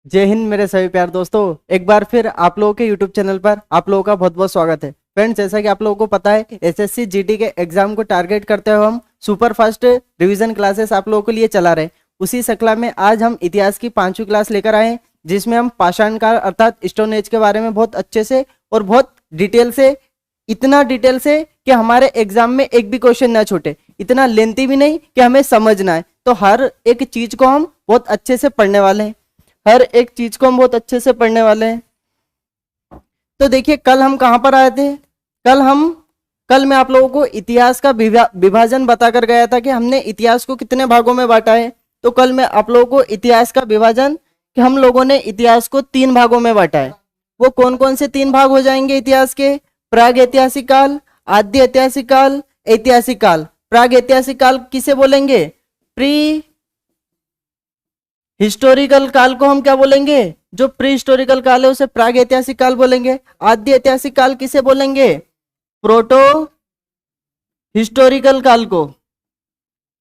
जय हिंद मेरे सभी प्यार दोस्तों। एक बार फिर आप लोगों के YouTube चैनल पर आप लोगों का बहुत बहुत स्वागत है। फ्रेंड्स, जैसा कि आप लोगों को पता है, एसएससी जीडी के एग्जाम को टारगेट करते हुए हम सुपर फास्ट रिवीजन क्लासेस आप लोगों के लिए चला रहे हैं। उसी श्रृंखला में आज हम इतिहास की 5वीं क्लास लेकर आए हैं, जिसमें हम पाषाण काल अर्थात स्टोन एज के बारे में बहुत अच्छे से और बहुत डिटेल से, इतना डिटेल से कि हमारे एग्जाम में एक भी क्वेश्चन ना छूटे, इतना लेंथी भी नहीं कि हमें समझ ना आए। तो हर एक चीज को हम बहुत अच्छे से पढ़ने वाले हैं, हर एक चीज को हम बहुत अच्छे से पढ़ने वाले हैं। तो देखिए, कल हम कहाँ पर आए थे। कल मैं आप लोगों को इतिहास का विभाजन बताकर गया था कि हमने इतिहास को कितने भागों में बांटा है। तो कल मैं आप लोगों को इतिहास का विभाजन कि हम लोगों ने इतिहास को 3 भागों में बांटा है। वो कौन कौन से 3 भाग हो जाएंगे इतिहास के? प्राग ऐतिहासिक काल, आद्य ऐतिहासिक काल, ऐतिहासिक काल। प्राग ऐतिहासिक काल किसे बोलेंगे? प्री हिस्टोरिकल काल को हम क्या बोलेंगे? जो प्री हिस्टोरिकल काल है उसे प्राग ऐतिहासिक काल बोलेंगे। आद्य ऐतिहासिक काल किसे बोलेंगे? प्रोटो हिस्टोरिकल काल को।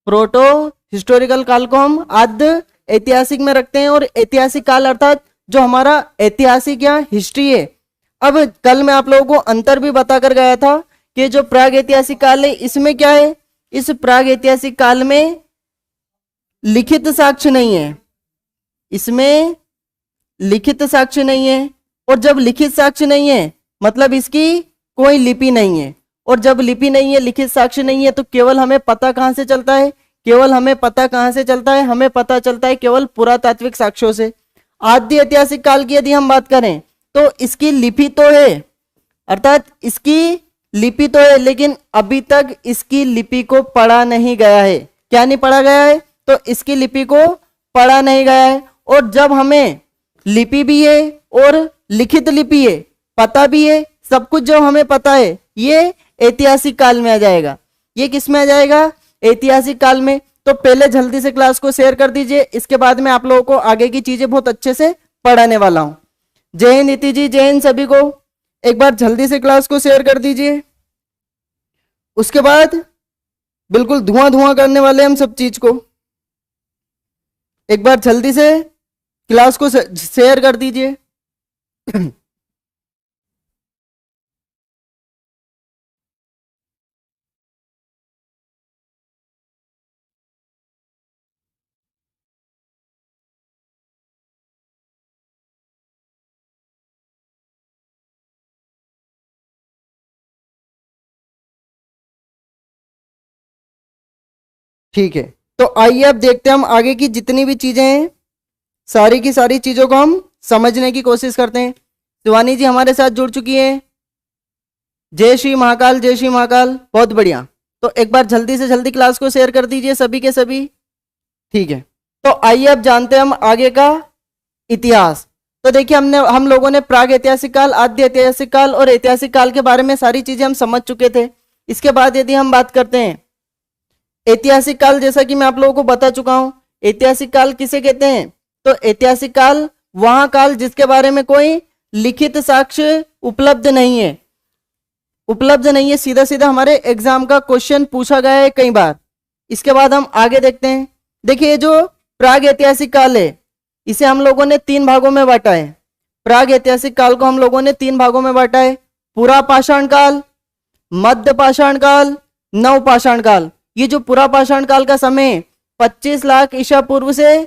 प्रोटो हिस्टोरिकल काल को हम आद्य ऐतिहासिक में रखते हैं। और ऐतिहासिक काल अर्थात जो हमारा ऐतिहासिक या हिस्ट्री है। अब कल मैं आप लोगों को अंतर भी बताकर गया था कि जो प्राग ऐतिहासिक काल है इसमें क्या है? इस प्राग ऐतिहासिक काल में लिखित साक्ष्य नहीं है, इसमें लिखित साक्ष्य नहीं है। और जब लिखित साक्ष्य नहीं है मतलब इसकी कोई लिपि नहीं है। और जब लिपि नहीं है, लिखित साक्ष्य नहीं है, तो केवल हमें पता कहां से चलता है? केवल हमें पता कहां से चलता है? हमें पता चलता है केवल पुरातात्विक साक्ष्यों से। आद्य ऐतिहासिक काल की यदि हम बात करें तो इसकी लिपि तो है, अर्थात इसकी लिपि तो है, लेकिन अभी तक इसकी लिपि को पढ़ा नहीं गया है। क्या नहीं पढ़ा गया है? तो इसकी लिपि को पढ़ा नहीं गया है। और जब हमें लिपि भी है और लिखित लिपि है, पता भी है, सब कुछ जो हमें पता है, ये ऐतिहासिक काल में आ जाएगा। ये किस में आ जाएगा? ऐतिहासिक काल में। तो पहले जल्दी से क्लास को शेयर कर दीजिए, इसके बाद मैं आप लोगों को आगे की चीजें बहुत अच्छे से पढ़ाने वाला हूं। जय हिंद नीति जी, जय हिंद सभी को। एक बार जल्दी से क्लास को शेयर कर दीजिए। उसके बाद बिल्कुल धुआं धुआं करने वाले हम सब चीज को। एक बार जल्दी से क्लास को शेयर कर दीजिए। ठीक है, तो आइए अब देखते हैं हम आगे की जितनी भी चीजें हैं, सारी की सारी चीजों को हम समझने की कोशिश करते हैं। शिवानी जी हमारे साथ जुड़ चुकी है। जय श्री महाकाल, जय श्री महाकाल, बहुत बढ़िया। तो एक बार जल्दी से जल्दी क्लास को शेयर कर दीजिए सभी के सभी। ठीक है, तो आइए अब जानते हैं हम आगे का इतिहास। तो देखिए, हम लोगों ने प्राग ऐतिहासिक काल, आद्य ऐतिहासिक काल और ऐतिहासिक काल के बारे में सारी चीजें हम समझ चुके थे। इसके बाद यदि हम बात करते हैं ऐतिहासिक काल, जैसा कि मैं आप लोगों को बता चुका हूं, ऐतिहासिक काल किसे कहते हैं? तो ऐतिहासिक काल वहां काल जिसके बारे में कोई लिखित साक्ष्य उपलब्ध नहीं है, सीधा सीधा हमारे एग्जाम का क्वेश्चन पूछा गया है कई बार। इसके बाद हम आगे देखते हैं। देखिए, जो प्राग ऐतिहासिक काल है इसे हम लोगों ने 3 भागों में बांटा है। प्राग ऐतिहासिक काल को हम लोगों ने 3 भागों में बांटा है। पुरा पाषाण काल, मध्य पाषाण काल, नव पाषाण काल। ये जो पुरा पाषाण काल का समय 25 लाख ईसा पूर्व से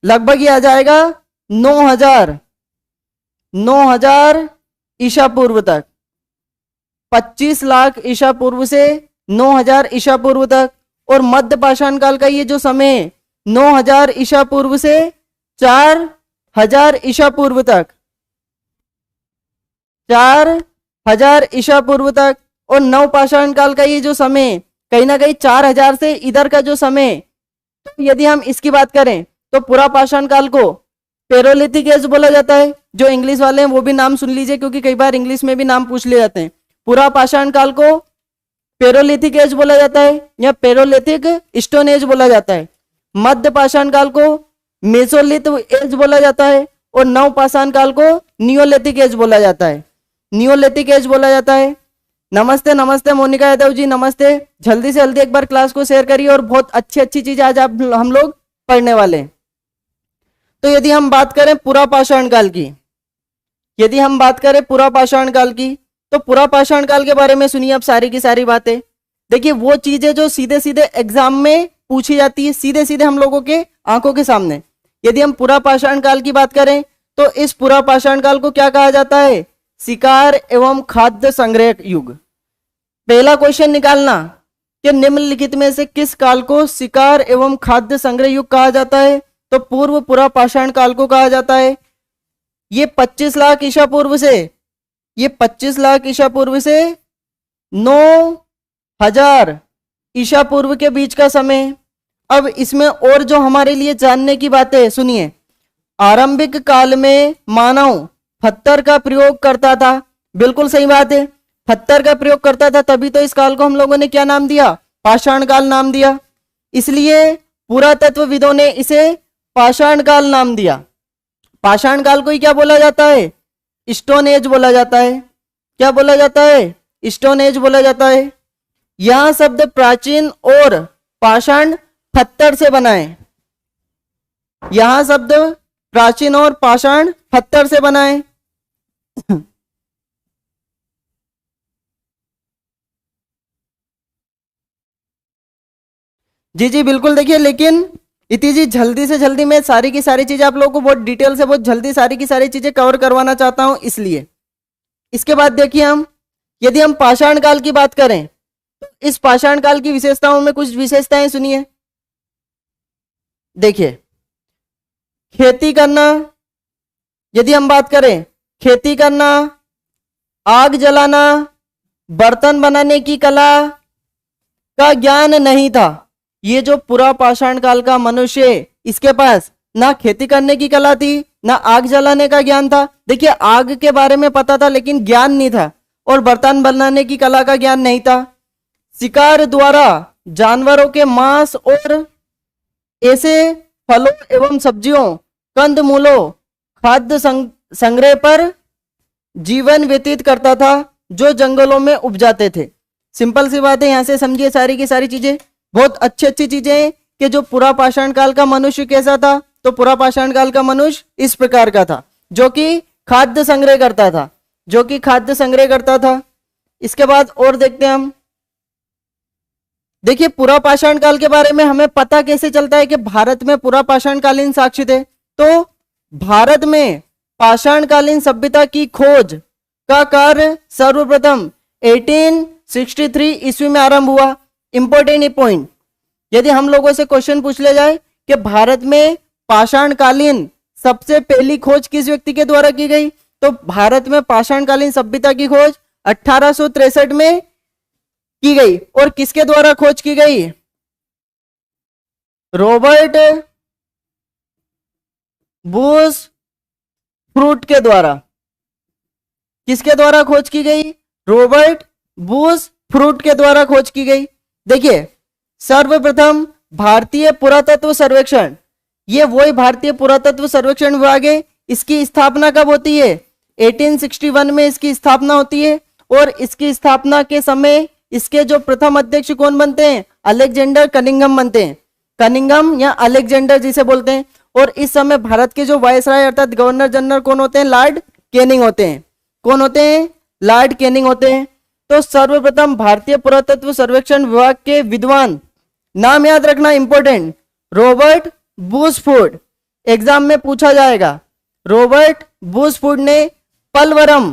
लगभग ये आ जाएगा 9000 ईसा पूर्व तक। 25 लाख ईसा पूर्व से 9000 ईसा पूर्व तक। और मध्य पाषाण काल का ये जो समय 9000 ईसा पूर्व से 4000 ईसा पूर्व तक, 4000 ईसा पूर्व तक। और नव पाषाण काल का ये जो समय कहीं ना कहीं 4000 से इधर का जो समय, तो यदि हम इसकी बात करें तो पुरा पाषाण काल को पेरोलिथिक एज बोला जाता है। जो इंग्लिश वाले हैं वो भी नाम सुन लीजिए, क्योंकि कई बार इंग्लिश में भी नाम पूछ लिए जाते हैं। पुरा पाषाण काल को पेरोलिथिक एज बोला जाता है या पेरोलिथिक स्टोन एज बोला जाता है। मध्य पाषाण काल को मेसोलिथ एज बोला जाता है। और नव पाषाण काल को नियोलिथिक एज बोला जाता है, नियोलिथिक एज बोला जाता है। नमस्ते नमस्ते मोनिका यादव जी, नमस्ते। जल्दी से जल्दी एक बार क्लास को शेयर करिए और बहुत अच्छी अच्छी चीज आज आप हम लोग पढ़ने वाले हैं। तो यदि हम बात करें पुरा पाषाण काल की, यदि हम बात करें पुरा पाषाण काल की, तो पुरा पाषाण काल के बारे में सुनिए अब सारी की सारी बातें। देखिए वो चीजें जो सीधे सीधे एग्जाम में पूछी जाती है, सीधे सीधे हम लोगों के आंखों के सामने। यदि हम पुरा पाषाण काल की बात करें तो इस पुरा पाषाण काल को क्या कहा जाता है? शिकार एवं खाद्य संग्रह युग। पहला क्वेश्चन निकालना कि निम्नलिखित में से किस काल को शिकार एवं खाद्य संग्रह युग कहा जाता है? तो पूर्व पुरा पाषाण काल को कहा जाता है। ये 25 लाख ईसा पूर्व से, ये 25 लाख ईसा पूर्व से 9000 ईसा पूर्व के बीच का समय। अब इसमें और जो हमारे लिए जानने की बातें सुनिए। आरंभिक काल में मानव पत्थर का प्रयोग करता था, बिल्कुल सही बात है, पत्थर का प्रयोग करता था, तभी तो इस काल को हम लोगों ने क्या नाम दिया? पाषाण काल नाम दिया। इसलिए पुरातत्वविदों ने इसे पाषाण काल नाम दिया। पाषाण काल को ही क्या बोला जाता है? स्टोन एज बोला जाता है। क्या बोला जाता है? स्टोन एज बोला जाता है। यह शब्द प्राचीन और पाषाण पत्थर से बना है। यह शब्द प्राचीन और पाषाण पत्थर से बना है। जी जी बिल्कुल। देखिए लेकिन इतनी जी जल्दी से जल्दी मैं सारी की सारी चीजें आप लोगों को बहुत डिटेल से, बहुत जल्दी सारी की सारी चीजें कवर करवाना चाहता हूं, इसलिए। इसके बाद देखिए हम, यदि हम पाषाण काल की बात करें तो इस पाषाण काल की विशेषताओं में कुछ विशेषताएं सुनिए। देखिए खेती करना, यदि हम बात करें खेती करना, आग जलाना, बर्तन बनाने की कला का ज्ञान नहीं था। ये जो पुरा पाषाण काल का मनुष्य, इसके पास ना खेती करने की कला थी, ना आग जलाने का ज्ञान था। देखिए आग के बारे में पता था लेकिन ज्ञान नहीं था, और बर्तन बनाने की कला का ज्ञान नहीं था। शिकार द्वारा जानवरों के मांस और ऐसे फलों एवं सब्जियों, कंद मूलों, खाद्य संग्रह पर जीवन व्यतीत करता था, जो जंगलों में उपजाते थे। सिंपल सी बात है, यहां से समझिए सारी की सारी चीजें, बहुत अच्छी अच्छी चीजें हैं कि जो पुरा पाषाण काल का मनुष्य कैसा था। तो पुरा पाषाण काल का मनुष्य इस प्रकार का था, जो कि खाद्य संग्रह करता था, जो कि खाद्य संग्रह करता था। इसके बाद और देखते हैं हम। देखिए पुरा पाषाण काल के बारे में हमें पता कैसे चलता है कि भारत में पुरा पाषाण कालीन साक्ष्य थे? तो भारत में पाषाण कालीन सभ्यता की खोज का कार्य सर्वप्रथम 1863 ईस्वी में आरंभ हुआ। इंपॉर्टेंट पॉइंट, यदि हम लोगों से क्वेश्चन पूछ ले जाए कि भारत में पाषाण कालीन सबसे पहली खोज किस व्यक्ति के द्वारा की गई, तो भारत में पाषाण कालीन सभ्यता की खोज 1863 में की गई। और किसके द्वारा खोज की गई? रॉबर्ट बुश फ्रूट के द्वारा। किसके द्वारा खोज की गई? रॉबर्ट बुश फ्रूट के द्वारा खोज की गई। देखिए सर्वप्रथम भारतीय पुरातत्व सर्वेक्षण, ये वही भारतीय पुरातत्व सर्वेक्षण विभाग है। इसकी स्थापना कब होती है? 1861 में इसकी स्थापना होती है। और इसकी स्थापना के समय इसके जो प्रथम अध्यक्ष कौन बनते हैं? अलेक्जेंडर कनिंघम बनते हैं। कनिंघम या अलेक्जेंडर जिसे बोलते हैं। और इस समय भारत के जो वायसराय अर्थात गवर्नर जनरल कौन होते हैं? लॉर्ड कैनिंग होते हैं। कौन होते हैं? लॉर्ड कैनिंग होते हैं। तो सर्वप्रथम भारतीय पुरातत्व सर्वेक्षण विभाग के विद्वान, नाम याद रखना इंपॉर्टेंट, रॉबर्ट बुशफोर्ड। एग्जाम में पूछा जाएगा। रॉबर्ट बुशफोर्ड ने पलवरम,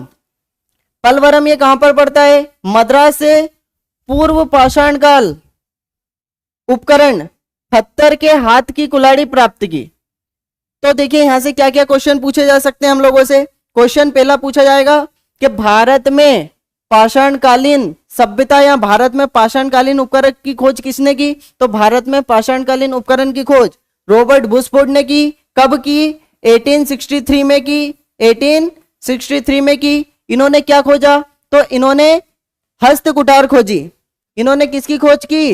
पलवरम ये कहां पर पड़ता है? मद्रास से पूर्व पाषाण काल उपकरण पत्थर के हाथ की कुल्हाड़ी प्राप्त की। तो देखिए यहां से क्या क्या क्वेश्चन पूछे जा सकते हैं हम लोगों से। क्वेश्चन पहला पूछा जाएगा कि भारत में पाषाण कालीन सभ्यता या भारत में पाषाण कालीन उपकरण की खोज किसने की? तो भारत में पाषाण कालीन उपकरण की खोज रॉबर्ट बुशफोर्ड ने की। कब की? 1863 में की। 1863 में की। इन्होंने क्या खोजा? तो इन्होंने हस्त कुठार खोजी। इन्होंने किसकी खोज की?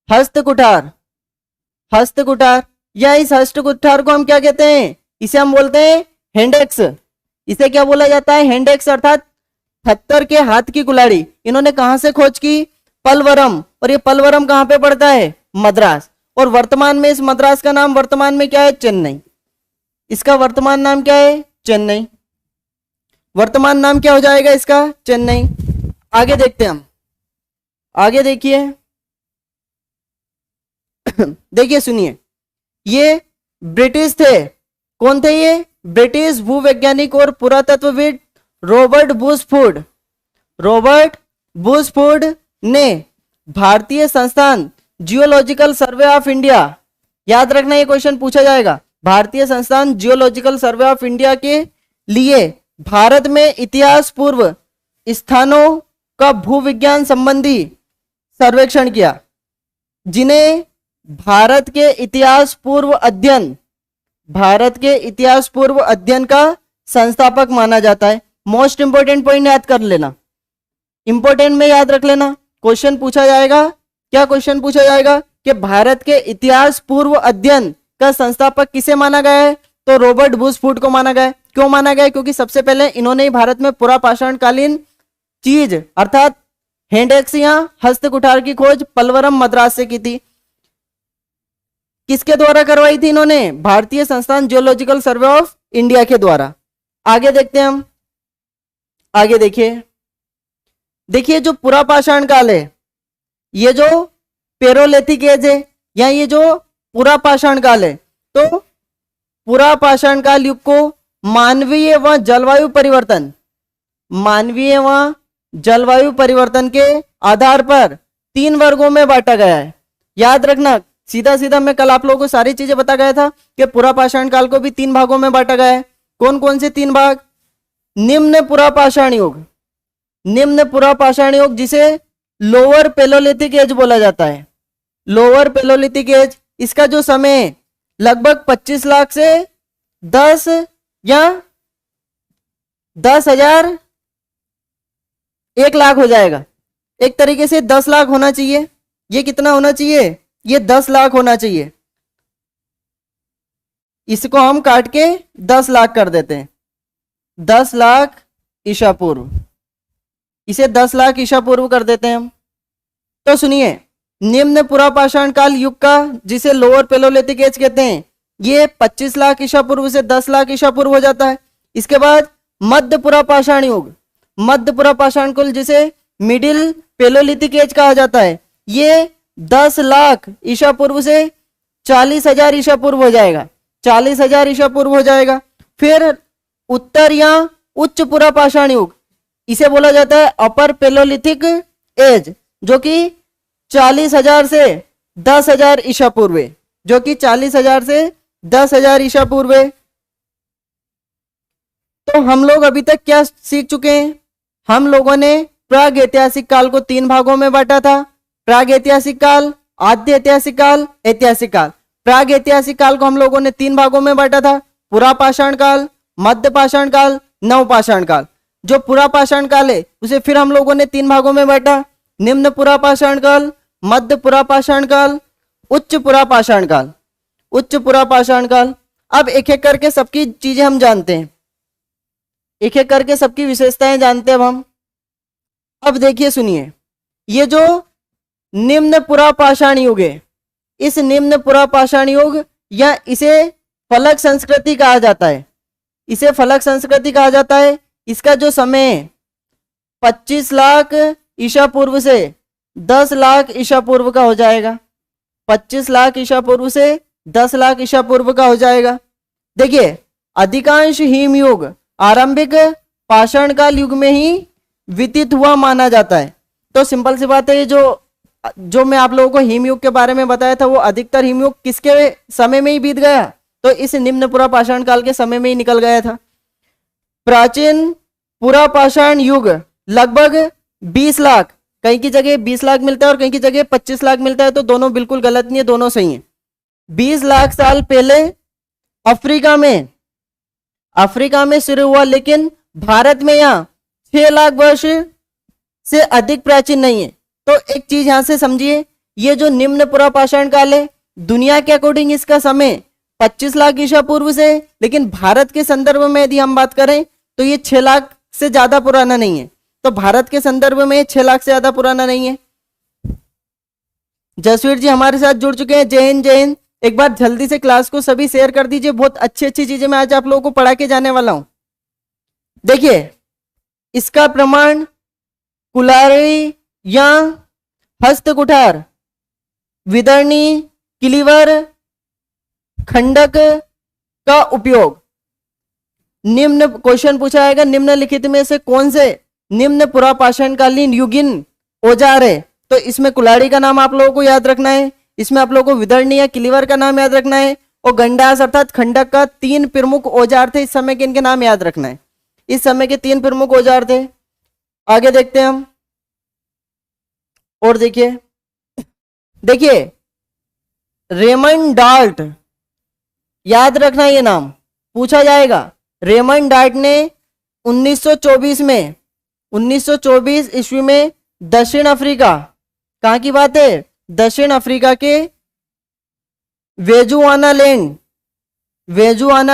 हस्त कुठार। हस्त कुठार, या इस हस्त कुठार को हम क्या कहते हैं? इसे हम बोलते हैं हैंडेक्स। इसे क्या बोला जाता है? हैंडेक्स अर्थात पत्थर के हाथ की कुल्हाड़ी। इन्होंने कहां से खोज की? पलवरम। और ये पलवरम कहां पे पड़ता है? मद्रास। और वर्तमान में इस मद्रास का नाम वर्तमान में क्या है? चेन्नई। इसका वर्तमान नाम क्या है? चेन्नई। वर्तमान नाम क्या हो जाएगा इसका? चेन्नई। आगे देखते हैं हम, आगे देखिए। देखिए सुनिए, ये ब्रिटिश थे। कौन थे ये? ब्रिटिश भूवैज्ञानिक और पुरातत्वविद रॉबर्ट बुशफोर्ड। रॉबर्ट बुशफोर्ड ने भारतीय संस्थान जियोलॉजिकल सर्वे ऑफ इंडिया, याद रखना ये क्वेश्चन पूछा जाएगा, भारतीय संस्थान जियोलॉजिकल सर्वे ऑफ इंडिया के लिए भारत में इतिहास पूर्व स्थानों का भूविज्ञान संबंधी सर्वेक्षण किया, जिन्हें भारत के इतिहास पूर्व अध्ययन, भारत के इतिहास पूर्व अध्ययन का संस्थापक माना जाता है। मोस्ट इंपोर्टेंट पॉइंट याद कर लेना, इंपोर्टेंट में याद रख लेना, क्वेश्चन पूछा जाएगा। क्या क्वेश्चन पूछा जाएगा कि भारत के इतिहास पूर्व अध्ययन का संस्थापक किसे माना गया है? तो रॉबर्ट बुशफोर्ड को माना गया है। क्यों माना गया है? क्योंकि सबसे पहले इन्होंने ही भारत में पुरापाषाणकालीन चीज अर्थात हैंड एक्स या हस्त कुठार की खोज पलवरम मद्रास से की थी। किसके द्वारा करवाई थी इन्होंने? भारतीय संस्थान जियोलॉजिकल सर्वे ऑफ इंडिया के द्वारा। आगे देखते हैं हम, आगे देखिए। देखिए जो पुरापाषाण काल है, ये जो पेरोलिथिक एज है या ये जो पुरापाषाण काल है, तो पुरापाषाण काल युग को मानवीय व जलवायु परिवर्तन, मानवीय व जलवायु परिवर्तन के आधार पर 3 वर्गों में बांटा गया है। याद रखना, सीधा सीधा मैं कल आप लोगों को सारी चीजें बता गया था कि पुरापाषाण काल को भी 3 भागों में बांटा गया है। कौन कौन से 3 भाग? निम्न पुरापाषाण युग, निम्न पुरापाषाण युग जिसे लोअर पेलोलिथिक एज बोला जाता है। लोअर पेलोलिथिक एज, इसका जो समय लगभग 25 लाख से 10 या 10,000 1 लाख हो जाएगा। एक तरीके से 10 लाख होना चाहिए। ये कितना होना चाहिए? ये 10 लाख होना चाहिए। इसको हम काट के 10 लाख कर देते हैं। 10 लाख ईसा पूर्व, इसे 10 लाख ईसा पूर्व कर देते हैं हम। तो सुनिए, निम्न पुरापाषाण काल युग का जिसे लोअर पेलोलिथिक एज कहते हैं, ये 25 लाख ईसा पूर्व से 10 लाख ईसा पूर्व हो जाता है। इसके बाद मध्य पुरापाषाण युग, मध्य पुरापाषाण काल जिसे मिडिल पेलोलिथिक एज कहा जाता है, ये 10 लाख ईसा पूर्व से 40,000 ईसा पूर्व हो जाएगा। 40,000 ईसा पूर्व हो जाएगा। फिर उत्तर या उच्च पुरापाषाण युग, इसे बोला जाता है अपर पेलोलिथिक एज, जो कि 40,000 से 10,000 ईसा पूर्व है, जो कि 40,000 से 10,000 ईसा पूर्व है। तो हम लोग अभी तक क्या सीख चुके हैं? हम लोगों ने प्राग ऐतिहासिक काल को 3 भागों में बांटा था। प्राग ऐतिहासिक काल, आद्य ऐतिहासिक काल, ऐतिहासिक काल। प्राग ऐतिहासिक काल को हम लोगों ने 3 भागों में बांटा था, पुरापाषाण काल, मध्य पाषाण काल, नवपाषाण काल। जो पुरापाषाण काल है उसे फिर हम लोगों ने 3 भागों में बांटा, निम्न पुरापाषाण काल, मध्य पुरापाषाण काल, उच्च पुरापाषाण काल, उच्च पुरापाषाण काल। अब एक एक करके सबकी चीजें हम जानते हैं, एक एक करके सबकी विशेषताएं जानते हैं अब हम। अब देखिए सुनिए, ये जो निम्न पुरापाषाण युग है, इस निम्न पुरापाषाण युग या इसे फलक संस्कृति कहा जाता है, इसे फलक संस्कृति कहा जाता है। इसका जो समय 25 लाख ईसा पूर्व से 10 लाख ईसा पूर्व का हो जाएगा। 25 लाख ईसा पूर्व से 10 लाख ईसा पूर्व का हो जाएगा। देखिए, अधिकांश हिमयुग आरंभिक पाषाण काल युग में ही व्यतीत हुआ माना जाता है। तो सिंपल सी बात है, ये जो मैं आप लोगों को हिमयुग के बारे में बताया था, वो अधिकतर हिमयुग किसके समय में ही बीत गया? तो इस निम्न पुरापाषाण काल के समय में ही निकल गया था। प्राचीन पुरापाषाण युग लगभग 20 लाख, कहीं की जगह 20 लाख मिलता है और कहीं की जगह 25 लाख मिलता है, तो दोनों बिल्कुल गलत नहीं है, दोनों सही है। 20 लाख साल पहले अफ्रीका में शुरू हुआ, लेकिन भारत में यहाँ 6 लाख वर्ष से अधिक प्राचीन नहीं है। तो एक चीज यहां से समझिए, ये जो निम्न पुरापाषाण काल है, दुनिया के अकॉर्डिंग इसका समय 25 लाख ईसा पूर्व से, लेकिन भारत के संदर्भ में यदि हम बात करें तो ये 6 लाख से ज्यादा पुराना नहीं है। तो भारत के संदर्भ में 6 लाख से ज्यादा पुराना नहीं है। जसवीर जी हमारे साथ जुड़ चुके हैं, जय हिंद जय हिंद। एक बार जल्दी से क्लास को सभी शेयर कर दीजिए, बहुत अच्छी अच्छी चीजें मैं आज आप लोगों को पढ़ा के जाने वाला हूं। देखिए इसका प्रमाण कुल्हाड़ी या हस्त कुठार, विदर्णी, किलीवर, खंडक का उपयोग। निम्न क्वेश्चन पूछा जाएगा, निम्नलिखित में से कौन से निम्न पुरापाषाणकालीन युगीन औजार है? तो इसमें कुल्हाड़ी का नाम आप लोगों को याद रखना है, इसमें आप लोगों को विदर्णी या किलीवर का नाम याद रखना है, और गंडास अर्थात खंडक का 3 प्रमुख औजार थे इस समय के, इनके नाम याद रखना है। इस समय के 3 प्रमुख औजार थे। आगे देखते हैं हम। और देखिए देखिए रेमंड डार्ट, याद रखना ये नाम पूछा जाएगा। रेमंड डार्ट ने 1924 में 1924 ईस्वी में दक्षिण अफ्रीका, कहां की बात है? दक्षिण अफ्रीका के वेजुआना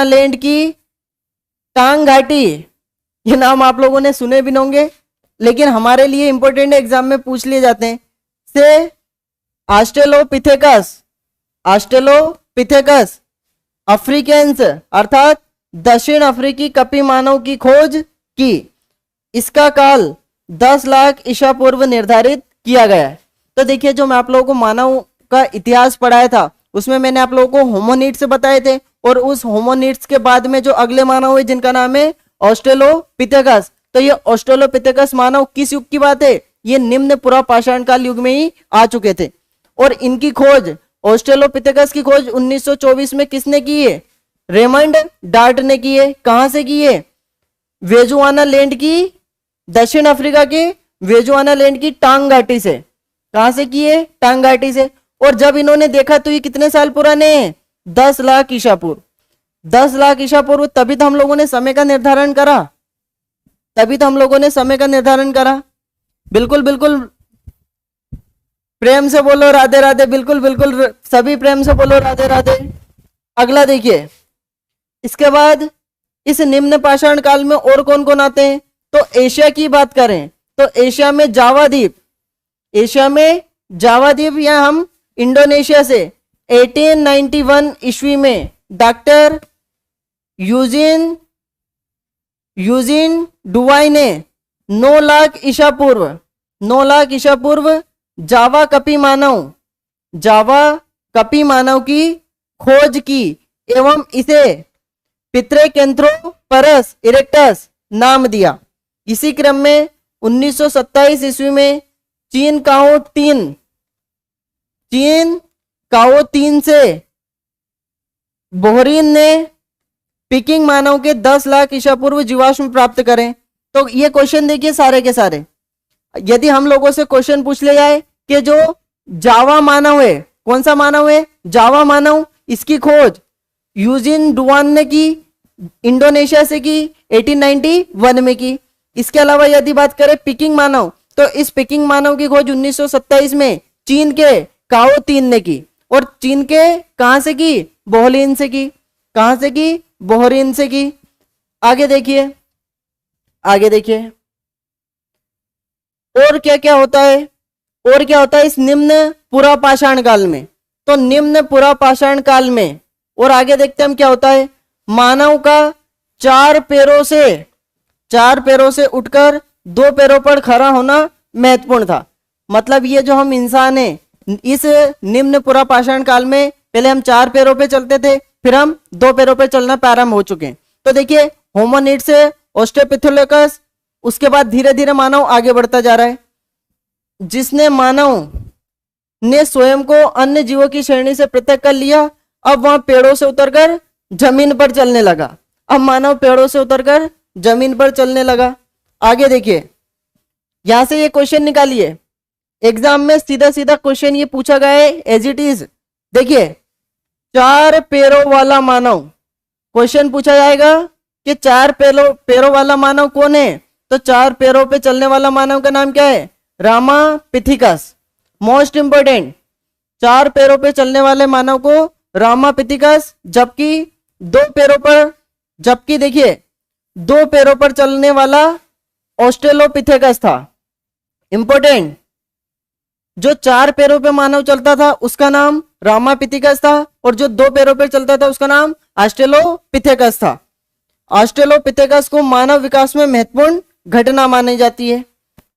लैंड की टांग घाटी, ये नाम आप लोगों ने सुने भी होंगे लेकिन हमारे लिए इंपॉर्टेंट एग्जाम में पूछ लिए जाते हैं, से ऑस्ट्रेलोपिथेकस अफ्रीकेंस अर्थात दक्षिण अफ्रीकी कपी मानव की खोज की। इसका काल 10 लाख ईसा पूर्व निर्धारित किया गया है। तो देखिए जो मैं आप लोगों को मानव का इतिहास पढ़ाया था उसमें मैंने आप लोगों को होमोनिड्स बताए थे, और उस होमोनिड्स के बाद में जो अगले मानव है जिनका नाम है ऑस्ट्रेलोपिथेकस। तो ये ऑस्ट्रेलोपिथेकस मानव किस युग की बात है? ये निम्न पुरापाषाण काल युग में ही आ चुके थे, और इनकी खोज ऑस्ट्रेलोपिथेकस की खोज 1924 में किसने की है? रेमंड डार्ट ने की है। कहां से की है? वेजुआना लैंड की, दक्षिण अफ्रीका के वेजुआना लैंड की टांग घाटी से। कहां से की है? टांग घाटी से। और जब इन्होंने देखा तो ये कितने साल पुराने हैं? 10 लाख ईसा पूर्व। 10 लाख ईसा पूर्व। तभी तो हम लोगों ने समय का निर्धारण करा, बिल्कुल बिल्कुल प्रेम से बोलो राधे राधे, बिल्कुल बिल्कुल सभी प्रेम से बोलो राधे राधे। अगला देखिए, इसके बाद इस निम्न पाषाण काल में और कौन कौन आते हैं? तो एशिया की बात करें तो एशिया में जावा द्वीप या हम इंडोनेशिया से 1891 ईस्वी में डॉक्टर यूजिन डुवाई ने 9 लाख ईसा पूर्व जावा कपी मानव की खोज की एवं इसे पितृकेंथ्रोपरस इरेक्टस नाम दिया। इसी क्रम में 1927 ईस्वी में चीन काओ तीन से बोहरीन ने पिकिंग मानव के 10 लाख ईसा पूर्व जीवाश्म प्राप्त करें। तो ये क्वेश्चन देखिए सारे के सारे, यदि हम लोगों से क्वेश्चन पूछ ले जाए कि जो जावा मानव है, कौन सा मानव है? जावा मानव, इसकी खोज यूजिन डुवान ने की, इंडोनेशिया से की, 1891 में की। इसके अलावा यदि बात करें पिकिंग मानव, तो इस पिकिंग मानव की खोज 1927 में चीन के काओ तीन ने की, और चीन के कहां से की? बोहरीन से की। कहां से की? बोहरीन से की। आगे देखिए और क्या क्या होता है इस निम्न पुरापाषाण काल में? तो निम्न पुरापाषाण काल में और आगे देखते हैं हम क्या होता है। मानव का 4 पैरों से उठकर 2 पैरों पर खड़ा होना महत्वपूर्ण था। मतलब ये जो हम इंसान हैं इस निम्न पुरापाषाण काल में पहले हम 4 पैरों पे चलते थे, फिर हम 2 पैरों पे चलना प्रारंभ हो चुके हैं। तो देखिए होमोनिड से ऑस्ट्रेलोपिथेकस, उसके बाद धीरे धीरे मानव आगे बढ़ता जा रहा है। जिसने मानव ने स्वयं को अन्य जीवों की श्रेणी से पृथक कर लिया, अब वहां पेड़ों से उतरकर जमीन पर चलने लगा। अब मानव पेड़ों से उतरकर जमीन पर चलने लगा। आगे देखिए, यहां से ये क्वेश्चन निकालिए, एग्जाम में सीधा सीधा क्वेश्चन ये पूछा गया है एज इट इज। देखिए 4 पैरों वाला मानव, क्वेश्चन पूछा जाएगा कि 4 पैरों वाला मानव कौन है? तो 4 पैरों पे चलने वाला मानव का नाम क्या है? रामापिथिकस। मोस्ट इंपोर्टेंट, 4 पैरों पे चलने वाले मानव को रामापिथिकस, जबकि 2 पैरों पर चलने वाला ऑस्ट्रेलोपिथेकस था। इंपोर्टेंट, जो 4 पैरों पे मानव चलता था उसका नाम रामापिथिकस था, और जो 2 पैरों पे चलता था उसका नाम ऑस्ट्रेलोपिथेकस था। ऑस्ट्रेलोपिथेकस को मानव विकास में महत्वपूर्ण घटना मानी जाती है,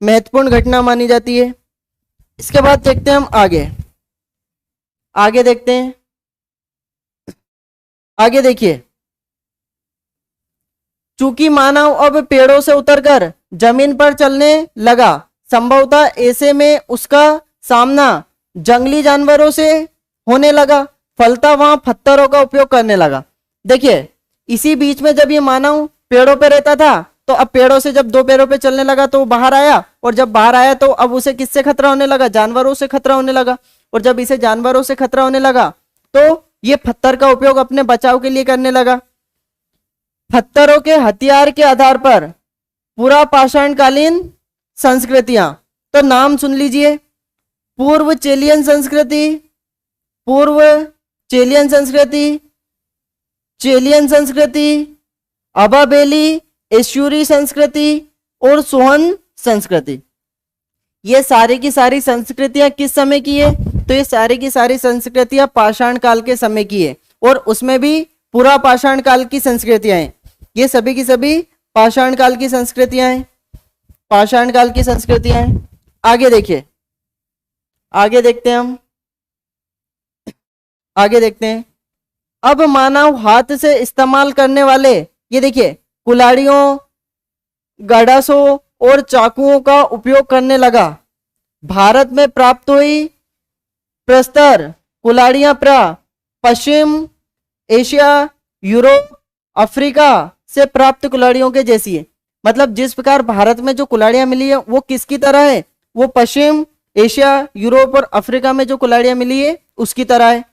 महत्वपूर्ण घटना मानी जाती है। इसके बाद देखते हैं हम आगे, आगे देखते हैं, आगे देखिए। चूंकि मानव अब पेड़ों से उतरकर जमीन पर चलने लगा, संभवतः ऐसे में उसका सामना जंगली जानवरों से होने लगा, फलता वहां पत्थरों का उपयोग करने लगा। देखिए, इसी बीच में जब ये मानव पेड़ों पे रहता था, तो अब पेड़ों से जब 2 पैरों पे चलने लगा तो वो बाहर आया, और जब बाहर आया तो अब उसे किससे खतरा होने लगा? जानवरों से खतरा होने लगा। और जब इसे जानवरों से खतरा होने लगा तो ये पत्थर का उपयोग अपने बचाव के लिए करने लगा। पत्थरों के हथियार के आधार पर पूरा पाषाणकालीन संस्कृतियां, तो नाम सुन लीजिए। पूर्व चेलियन संस्कृति, पूर्व चेलियन संस्कृति, चेलियन संस्कृति, अबाबेली, एश्यूरी संस्कृति और सोहन संस्कृति। ये सारी की सारी संस्कृतियां किस समय की है? तो ये सारी की सारी संस्कृतियां पाषाण काल के समय की है, और उसमें भी पूरा पाषाण काल की संस्कृतियां हैं। ये सभी की सभी पाषाण काल की संस्कृतियां हैं, पाषाण काल की संस्कृतियां हैं। आगे देखिए, आगे देखते हैं हम, आगे देखते हैं। अब मानव हाथ से इस्तेमाल करने वाले, ये देखिए, कुल्हाड़ियों, गड़ासों और चाकुओं का उपयोग करने लगा। भारत में प्राप्त हुई प्रस्तर कुल्हाड़ियां पश्चिम एशिया, यूरोप, अफ्रीका से प्राप्त कुल्हाड़ियों के जैसी है। मतलब जिस प्रकार भारत में जो कुल्हाड़ियां मिली है वो किसकी तरह है? वो पश्चिम एशिया, यूरोप और अफ्रीका में जो कुल्हाड़ियां मिली है उसकी तरह है।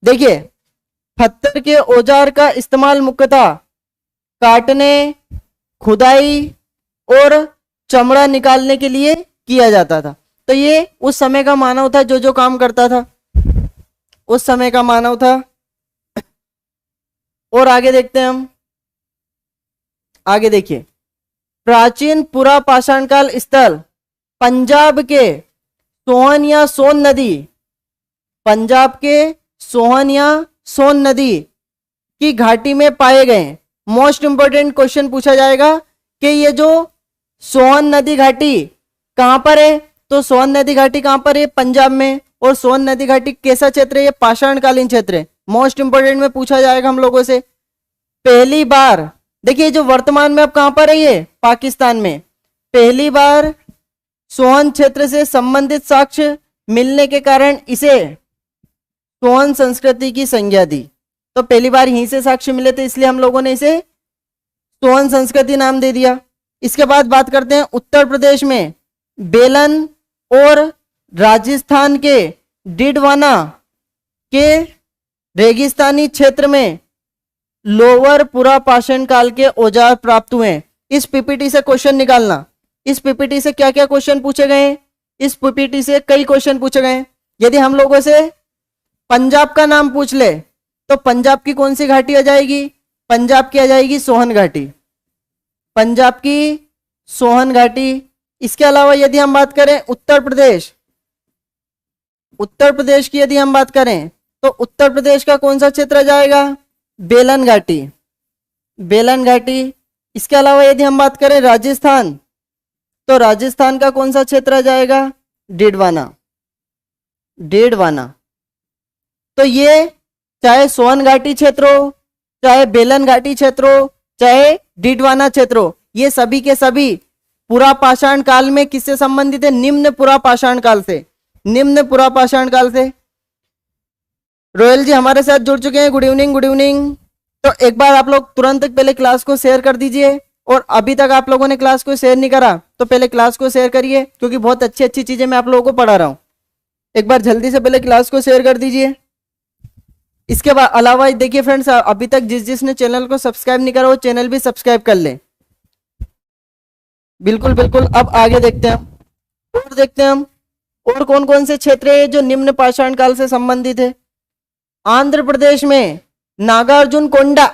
देखिए, पत्थर के औजार का इस्तेमाल मुख्यतः काटने, खुदाई और चमड़ा निकालने के लिए किया जाता था। तो ये उस समय का मानव था जो जो काम करता था, उस समय का मानव था। और आगे देखते हैं हम, आगे देखिए। प्राचीन पुरा पाषाण काल स्थल पंजाब के सोहन या सोन नदी, पंजाब के सोहन या सोन नदी की घाटी में पाए गए। मोस्ट इंपोर्टेंट क्वेश्चन पूछा जाएगा कि ये जो सोहन नदी घाटी कहां पर है? तो सोहन नदी घाटी कहां पर है? पंजाब में। और सोहन नदी घाटी कैसा क्षेत्र है? ये पाषाणकालीन क्षेत्र है। मोस्ट इंपोर्टेंट में पूछा जाएगा हम लोगों से। पहली बार देखिए, जो वर्तमान में अब कहां पर है? ये पाकिस्तान में। पहली बार सोहन क्षेत्र से संबंधित साक्ष्य मिलने के कारण इसे सोहन संस्कृति की संज्ञा दी। तो पहली बार यहीं से साक्ष्य मिले थे, इसलिए हम लोगों ने इसे सोहन संस्कृति नाम दे दिया। इसके बाद बात करते हैं उत्तर प्रदेश में बेलन और राजस्थान के डिडवाना के रेगिस्तानी क्षेत्र में लोअर पुरा पाषाण काल के औजार प्राप्त हुए। इस पीपीटी से क्वेश्चन निकालना। इस पीपीटी से क्या क्या क्वेश्चन पूछे गए? इस पीपीटी से कई क्वेश्चन पूछे गए। यदि हम लोगों से पंजाब का नाम पूछ ले तो पंजाब की कौन सी घाटी आ जाएगी? पंजाब की आ जाएगी सोहन घाटी, पंजाब की सोहन घाटी। इसके अलावा यदि हम बात करें उत्तर प्रदेश, उत्तर प्रदेश की यदि हम बात करें तो उत्तर प्रदेश का कौन सा क्षेत्र आ जाएगा? बेलन घाटी, बेलन घाटी। इसके अलावा यदि हम बात करें राजस्थान, तो राजस्थान का कौन सा क्षेत्र आ जाएगा? डिडवाना, डिडवाना। तो ये चाहे सोहन घाटी क्षेत्र हो, चाहे बेलन घाटी क्षेत्र हो, चाहे डिडवाना क्षेत्र हो, ये सभी के सभी पुरा पाषाण काल में किससे संबंधित है? निम्न पुरा पाषाण काल से, निम्न पुरा पाषाण काल से। रोयल जी हमारे साथ जुड़ चुके हैं। Good evening, good evening. तो एक बार आप लोग तुरंत पहले क्लास को शेयर कर दीजिए, और अभी तक आप लोगों ने क्लास को शेयर नहीं करा तो पहले क्लास को शेयर करिए, क्योंकि बहुत अच्छी अच्छी चीजें मैं आप लोगों को पढ़ा रहा हूं। एक बार जल्दी से पहले क्लास को शेयर कर दीजिए। इसके बाद अलावा देखिए फ्रेंड्स, अभी तक जिसने चैनल को सब्सक्राइब नहीं करा वो चैनल भी सब्सक्राइब कर ले। बिल्कुल बिल्कुल। अब आगे देखते हैं हम, और देखते हैं हम और कौन कौन से क्षेत्र है जो निम्न पाषाण काल से संबंधित है। आंध्र प्रदेश में नागार्जुन कोंडा,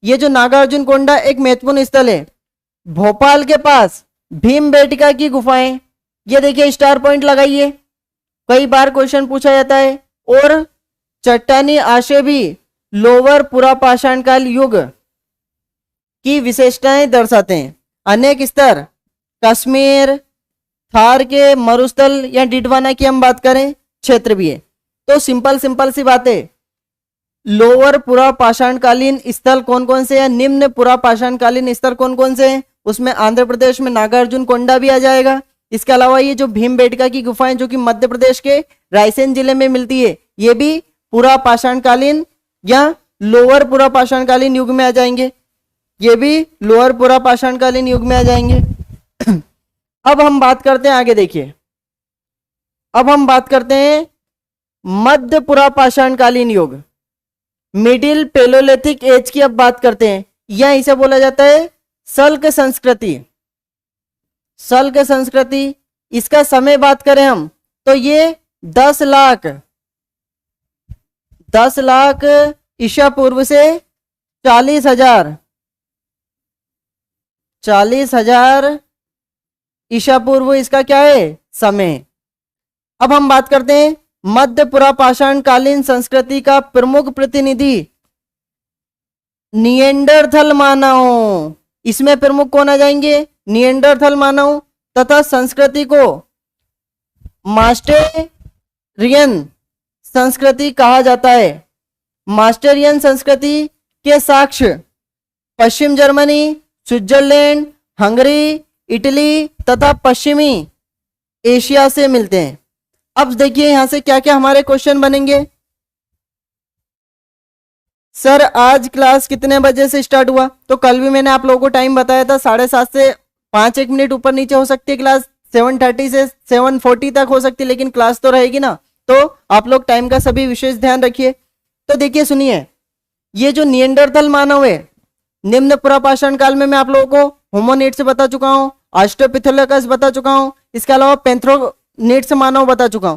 ये जो नागार्जुन कोंडा एक महत्वपूर्ण स्थल है। भोपाल के पास भीमबेटका की गुफाएं, ये देखिए स्टार पॉइंट लगाइए, कई बार क्वेश्चन पूछा जाता है। और चट्टानी आशय भी लोअर पुरापाषाण काल युग की विशेषताएं दर्शाते हैं। अनेक स्तर, कश्मीर, थार के मरुस्थल या डिडवाना की हम बात करें, क्षेत्र भी है। तो सिंपल सिंपल सी बातें, लोअर पुरापाषाणकालीन स्थल कौन कौन से हैं, निम्न पुरापाषाणकालीन स्थल कौन कौन से हैं, उसमें आंध्र प्रदेश में नागार्जुन कोंडा भी आ जाएगा। इसके अलावा ये जो भीमबेटका की गुफाएं जो कि मध्य प्रदेश के रायसेन जिले में मिलती है, ये भी पुरापाषाणकालीन या लोअर पुरापाषाणकालीन युग में आ जाएंगे, ये भी लोअर पुरापाषाणकालीन युग में आ जाएंगे। अब हम बात करते हैं आगे, देखिए अब हम बात करते हैं मध्य पुरापाषाणकालीन युग, मिडिल पेलोलिथिक एज की अब बात करते हैं। या इसे बोला जाता है सल्क संस्कृति। सल्क संस्कृति, इसका समय बात करें हम तो ये 10 लाख ईसा पूर्व से 40,000 ईसा पूर्व इसका क्या है समय। अब हम बात करते हैं मध्य पुरापाषाणकालीन संस्कृति का प्रमुख प्रतिनिधि निएंडरथल मानव। इसमें प्रमुख कौन आ जाएंगे, निएंडरथल मानव। तथा संस्कृति को मास्टेरियन संस्कृति कहा जाता है। मास्टेरियन संस्कृति के साक्ष्य पश्चिम जर्मनी, स्विट्जरलैंड, हंगरी, इटली तथा पश्चिमी एशिया से मिलते हैं। अब देखिए यहां से क्या क्या हमारे क्वेश्चन बनेंगे। सर आज क्लास कितने बजे से स्टार्ट हुआ, तो कल भी मैंने आप लोगों को टाइम बताया था 7:30 से 5 मिनट ऊपर नीचे हो सकती है क्लास, 7:30 से 7:40 तक हो सकती है, लेकिन क्लास तो रहेगी ना। तो आप लोग टाइम का सभी विशेष ध्यान रखिए। तो देखिए सुनिए, ये जो निएंडरथल मानव है, निम्न पुरापाषाण काल में मैं आप लोगों को होमोनिड्स बता चुका हूं, ऑस्ट्रोपिथेलोकस बता चुका हूं, इसके अलावा पैंथ्रोनिड्स मानव बता चुका हूं।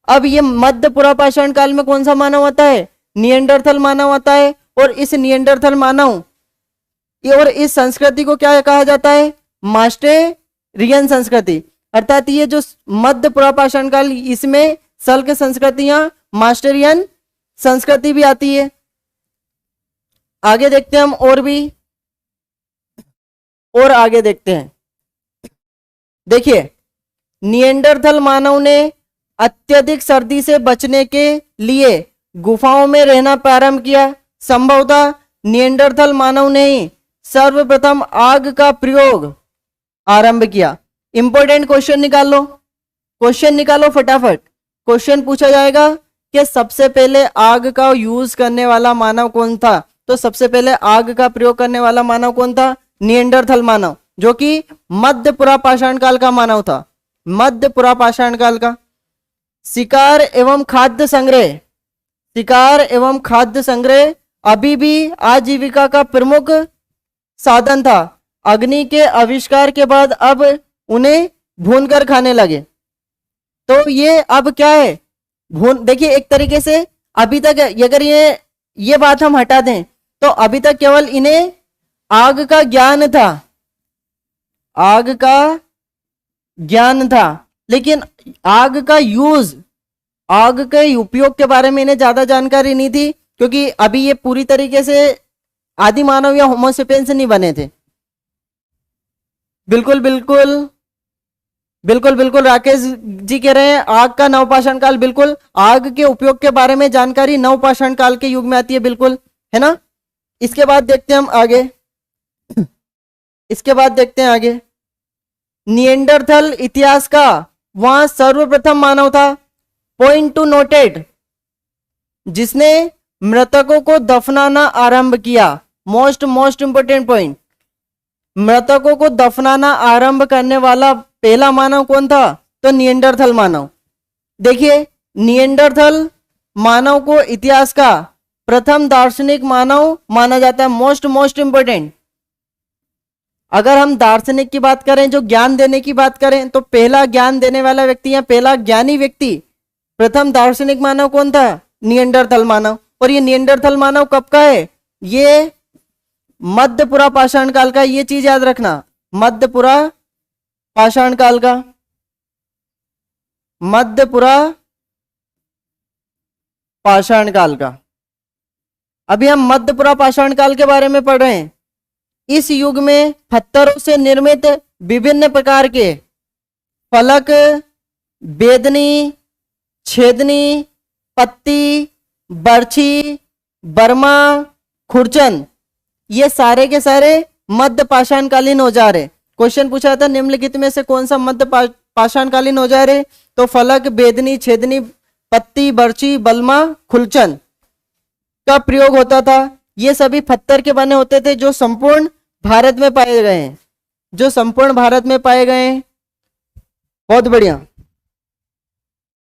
अब ये मध्य पुरापाषाण काल में कौन सा मानव आता है, निएंडरथल मानव आता है। और इस निएंडरथल मानव और इस संस्कृति को क्या कहा जाता है, मास्टेरियन संस्कृति। अर्थात ये जो मध्य पुरापाषाण काल, इसमें सल्क संस्कृतियां, मास्टेरियन संस्कृति भी आती है। आगे देखते हैं हम और आगे देखते हैं। देखिए निएंडरथल मानव ने अत्यधिक सर्दी से बचने के लिए गुफाओं में रहना प्रारंभ किया। संभवतः निएंडरथल मानव ने ही सर्वप्रथम आग का प्रयोग आरंभ किया। इंपॉर्टेंट क्वेश्चन निकालो फटाफट। क्वेश्चन पूछा जाएगा कि सबसे पहले आग का यूज करने वाला मानव कौन था, तो सबसे पहले आग का प्रयोग करने वाला मानव कौन था, निएंडरथल मानव, जो कि मध्य पुरापाषाण काल का मानव था, मध्य पुरापाषाण काल का। शिकार एवं खाद्य संग्रह अभी भी आजीविका का प्रमुख साधन था। अग्नि के आविष्कार के बाद अब उन्हें भूनकर खाने लगे। तो ये अब क्या है, देखिए एक तरीके से अभी तक अगर ये बात हम हटा दें तो अभी तक केवल इन्हें आग का ज्ञान था, लेकिन आग के उपयोग के बारे में इन्हें ज्यादा जानकारी नहीं थी, क्योंकि अभी ये पूरी तरीके से आदि मानव या होमोसेपियंस नहीं बने थे। बिल्कुल राकेश जी कह रहे हैं आग का नवपाषाण काल, बिल्कुल आग के उपयोग के बारे में जानकारी नवपाषाण काल के युग में आती है, बिल्कुल है ना। इसके बाद देखते हैं हम आगे। निएंडरथल इतिहास का वहां सर्वप्रथम मानव था, पॉइंट टू नोटेड, जिसने मृतकों को दफनाना आरंभ किया। मोस्ट इंपोर्टेंट पॉइंट, मृतकों को दफनाना आरंभ करने वाला पहला मानव कौन था, तो निएंडरथल मानव। देखिए निएंडरथल मानव को इतिहास का प्रथम दार्शनिक मानव माना जाता है। मोस्ट इंपोर्टेंट, अगर हम दार्शनिक की बात करें, जो ज्ञान देने की बात करें, तो पहला ज्ञान देने वाला व्यक्ति या पहला ज्ञानी व्यक्ति, प्रथम दार्शनिक मानव कौन था, निएंडरथल मानव। और ये निएंडरथल मानव कब का है, ये मध्य पुरापाषाण काल का, ये चीज याद रखना, मध्य पुरापाषाण काल का। मध्यपुरा पाषाण काल का। अभी हम मध्यपुरा पाषाण काल के बारे में पढ़ रहे हैं। इस युग में पत्थरों से निर्मित विभिन्न प्रकार के फलक, बेदनी, छेदनी, पत्ती, बर्छी, बर्मा, खुरचन, ये सारे के सारे मध्य पाषाणकालीन औजार है। क्वेश्चन पूछा था निम्नलिखित में से कौन सा मध्य पाषाणकालीन औजार है, तो फलक, बेदनी, छेदनी, पत्ती, बर्छी, बल्मा, खुरचन का प्रयोग होता था। ये सभी पत्थर के बने होते थे जो संपूर्ण भारत में पाए गए हैं, जो संपूर्ण भारत में पाए गए हैं। बहुत बढ़िया।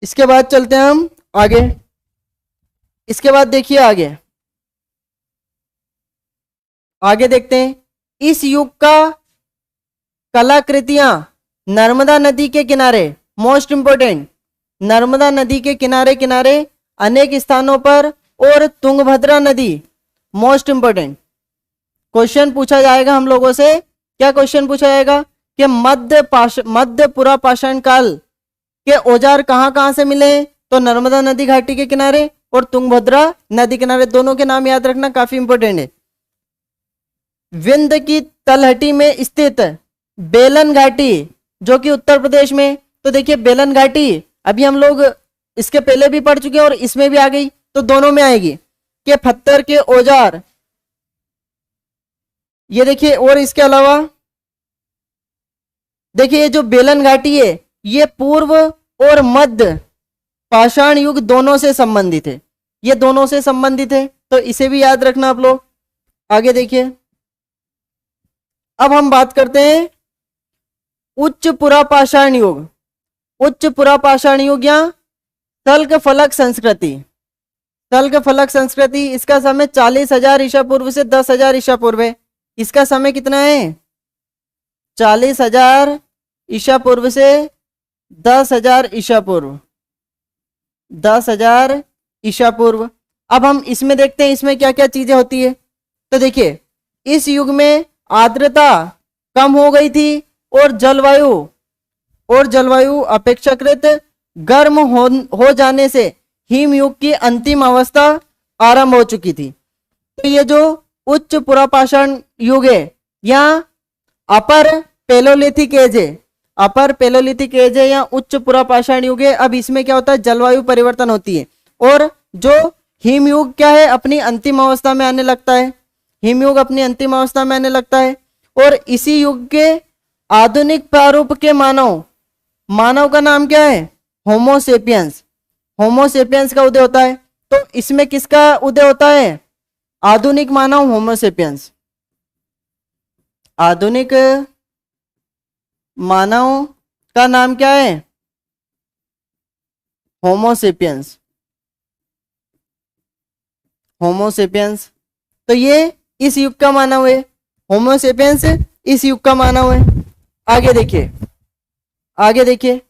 इसके बाद चलते हैं हम आगे। इसके बाद देखिए आगे देखते हैं। इस युग का कलाकृतियां नर्मदा नदी के किनारे, मोस्ट इंपोर्टेंट, नर्मदा नदी के किनारे किनारे अनेक स्थानों पर, और तुंगभद्रा नदी, मोस्ट इंपोर्टेंट। क्वेश्चन पूछा जाएगा हम लोगों से, क्या क्वेश्चन पूछा जाएगा कि मध्यपुरा पाषाण काल के औजार कहां कहां से मिले हैं, तो नर्मदा नदी घाटी के किनारे और तुंगभद्रा नदी किनारे। दोनों के नाम याद रखना, काफी इंपोर्टेंट है। विंध्य की तलहटी में स्थित बेलन घाटी, जो कि उत्तर प्रदेश में, तो देखिए बेलन घाटी अभी हम लोग इसके पहले भी पढ़ चुके हैं और इसमें भी आ गई, तो दोनों में आएगी कि पत्थर के औजार, ये देखिए। और इसके अलावा देखिए ये जो बेलन घाटी है ये पूर्व और मध्य पाषाण युग दोनों से संबंधित है, ये दोनों से संबंधित है, तो इसे भी याद रखना आप लोग। आगे देखिए, अब हम बात करते हैं उच्च पुरा पाषाण युग। उच्च पुरा पाषाण युग या तल्क फलक संस्कृति, तल्क फलक संस्कृति, इसका समय 40,000 ईसा पूर्व से 10,000 ईसा पूर्व है। इसका समय कितना है, 40,000 ईसा पूर्व से 10,000 ईसा पूर्व, 10,000 ईसा पूर्व। अब हम इसमें देखते हैं इसमें क्या क्या चीजें होती है। तो देखिए इस युग में आर्द्रता कम हो गई थी और जलवायु अपेक्षाकृत गर्म हो जाने से हिम युग की अंतिम अवस्था आरंभ हो चुकी थी। तो ये जो उच्च पुरापाषाण युग है या अपर पेलोलिथिक एज है, अपर पेलोलिथिक एज है या उच्च पुरापाषाण युग है। अब इसमें क्या होता है, जलवायु परिवर्तन होती है और जो हिमयुग क्या है अपनी अंतिम अवस्था में आने लगता है, हिमयुग अपनी अंतिम अवस्था में आने लगता है। और इसी युग के आधुनिक प्रारूप के मानव का नाम क्या है, होमोसेपियंस। होमोसेपियंस का उदय होता है। तो इसमें किसका उदय होता है, आधुनिक मानव होमोसेपियंस। आधुनिक मानव का नाम क्या है, होमोसेपियंस। होमोसेपियंस तो ये इस युग का मानव है, होमोसेपियंस इस युग का मानव है। आगे देखिए, आगे देखिए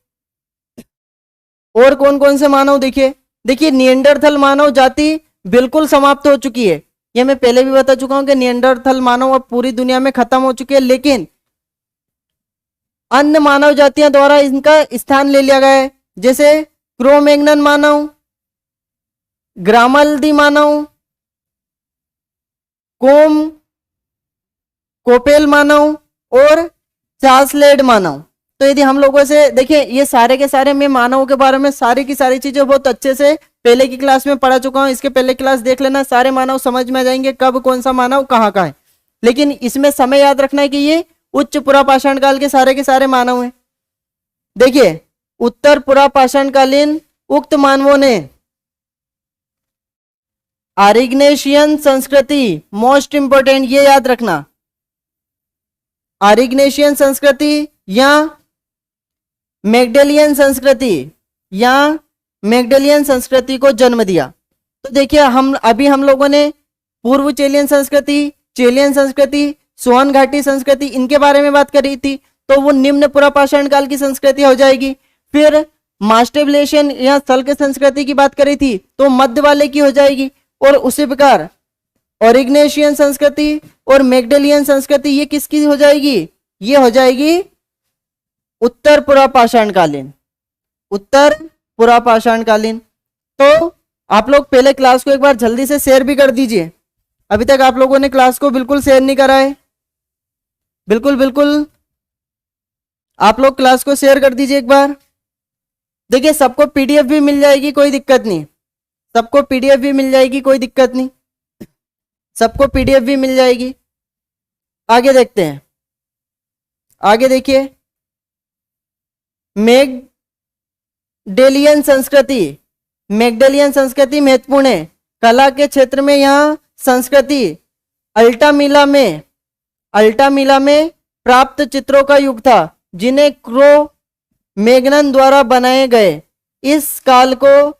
और कौन कौन से मानव देखिए निएंडरथल मानव जाति बिल्कुल समाप्त हो चुकी है। ये मैं पहले भी बता चुका हूं कि निएंडरथल मानव अब पूरी दुनिया में खत्म हो चुके हैं, लेकिन अन्य मानव जातियां द्वारा इनका स्थान ले लिया गया है। जैसे क्रोमैग्नन मानव, ग्रामल्दी मानव, कोपेल मानव और चार्ल्सलेड मानव। तो यदि हम लोगों से देखिए ये सारे के सारे मैं मानवों के बारे में सारी की सारी चीजें बहुत अच्छे से पहले की क्लास में पढ़ा चुका हूं। इसके पहले क्लास देख लेना, सारे मानव समझ में आ जाएंगे कब कौन सा मानव कहाँ का है। लेकिन इसमें समय याद रखना है कि ये उच्च पुरापाषाण काल के सारे मानव हैं। देखिए उत्तर पुरापाषाण कालीन उक्त मानवों ने आरिग्नेशियन संस्कृति, मोस्ट इंपोर्टेंट ये याद रखना, आरिग्नेशियन संस्कृति या मैग्डेलियन संस्कृति को जन्म दिया। तो देखिए हम लोगों ने पूर्व चेलियन संस्कृति, सोहन घाटी संस्कृति, इनके बारे में बात करी थी, तो वो निम्न पुरापाषाण काल की संस्कृति हो जाएगी। फिर मास्टेबलेशन या सल्क संस्कृति की बात करी थी तो मध्य वाले की हो जाएगी। और उसी प्रकार ओरिग्नेशियन संस्कृति और मैग्डेलियन संस्कृति ये किसकी हो जाएगी, ये हो जाएगी उत्तर पुरापाषाण कालीन। उत्तर पुरापाषाण कालीन। तो आप लोग पहले क्लास को एक बार जल्दी से शेयर भी कर दीजिए, अभी तक आप लोगों ने क्लास को बिल्कुल शेयर नहीं करा है। बिल्कुल बिल्कुल आप लोग क्लास को शेयर कर दीजिए एक बार। देखिए सबको पीडीएफ भी मिल जाएगी, कोई दिक्कत नहीं, सबको पीडीएफ भी मिल जाएगी, कोई दिक्कत नहीं, सबको पीडीएफ भी मिल जाएगी। आगे देखते हैं, आगे देखिए, मैगडेलियन संस्कृति। मैगडेलियन संस्कृति महत्वपूर्ण है कला के क्षेत्र में। यह संस्कृति अल्टामिला में प्राप्त चित्रों का युग था, जिन्हें क्रो मैग्नन द्वारा बनाए गए। इस काल को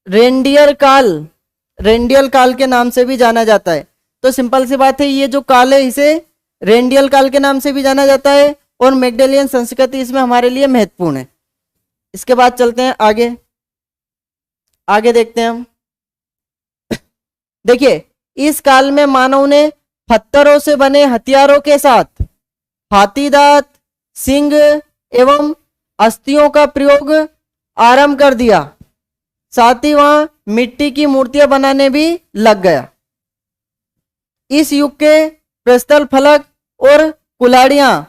रेंडियल काल के नाम से भी जाना जाता है। तो सिंपल सी बात है, ये जो काल है इसे रेंडियल काल के नाम से भी जाना जाता है, और मैगडेलियन संस्कृति इसमें हमारे लिए महत्वपूर्ण है। इसके बाद चलते हैं आगे, आगे देखते हैं हम। देखिए इस काल में मानव ने पत्थरों से बने हथियारों के साथ हाथी दांत, सिंग एवं अस्थियों का प्रयोग आरंभ कर दिया। साथ ही वहां मिट्टी की मूर्तियां बनाने भी लग गया। इस युग के प्रस्थल फलक और कुल्हाड़ियां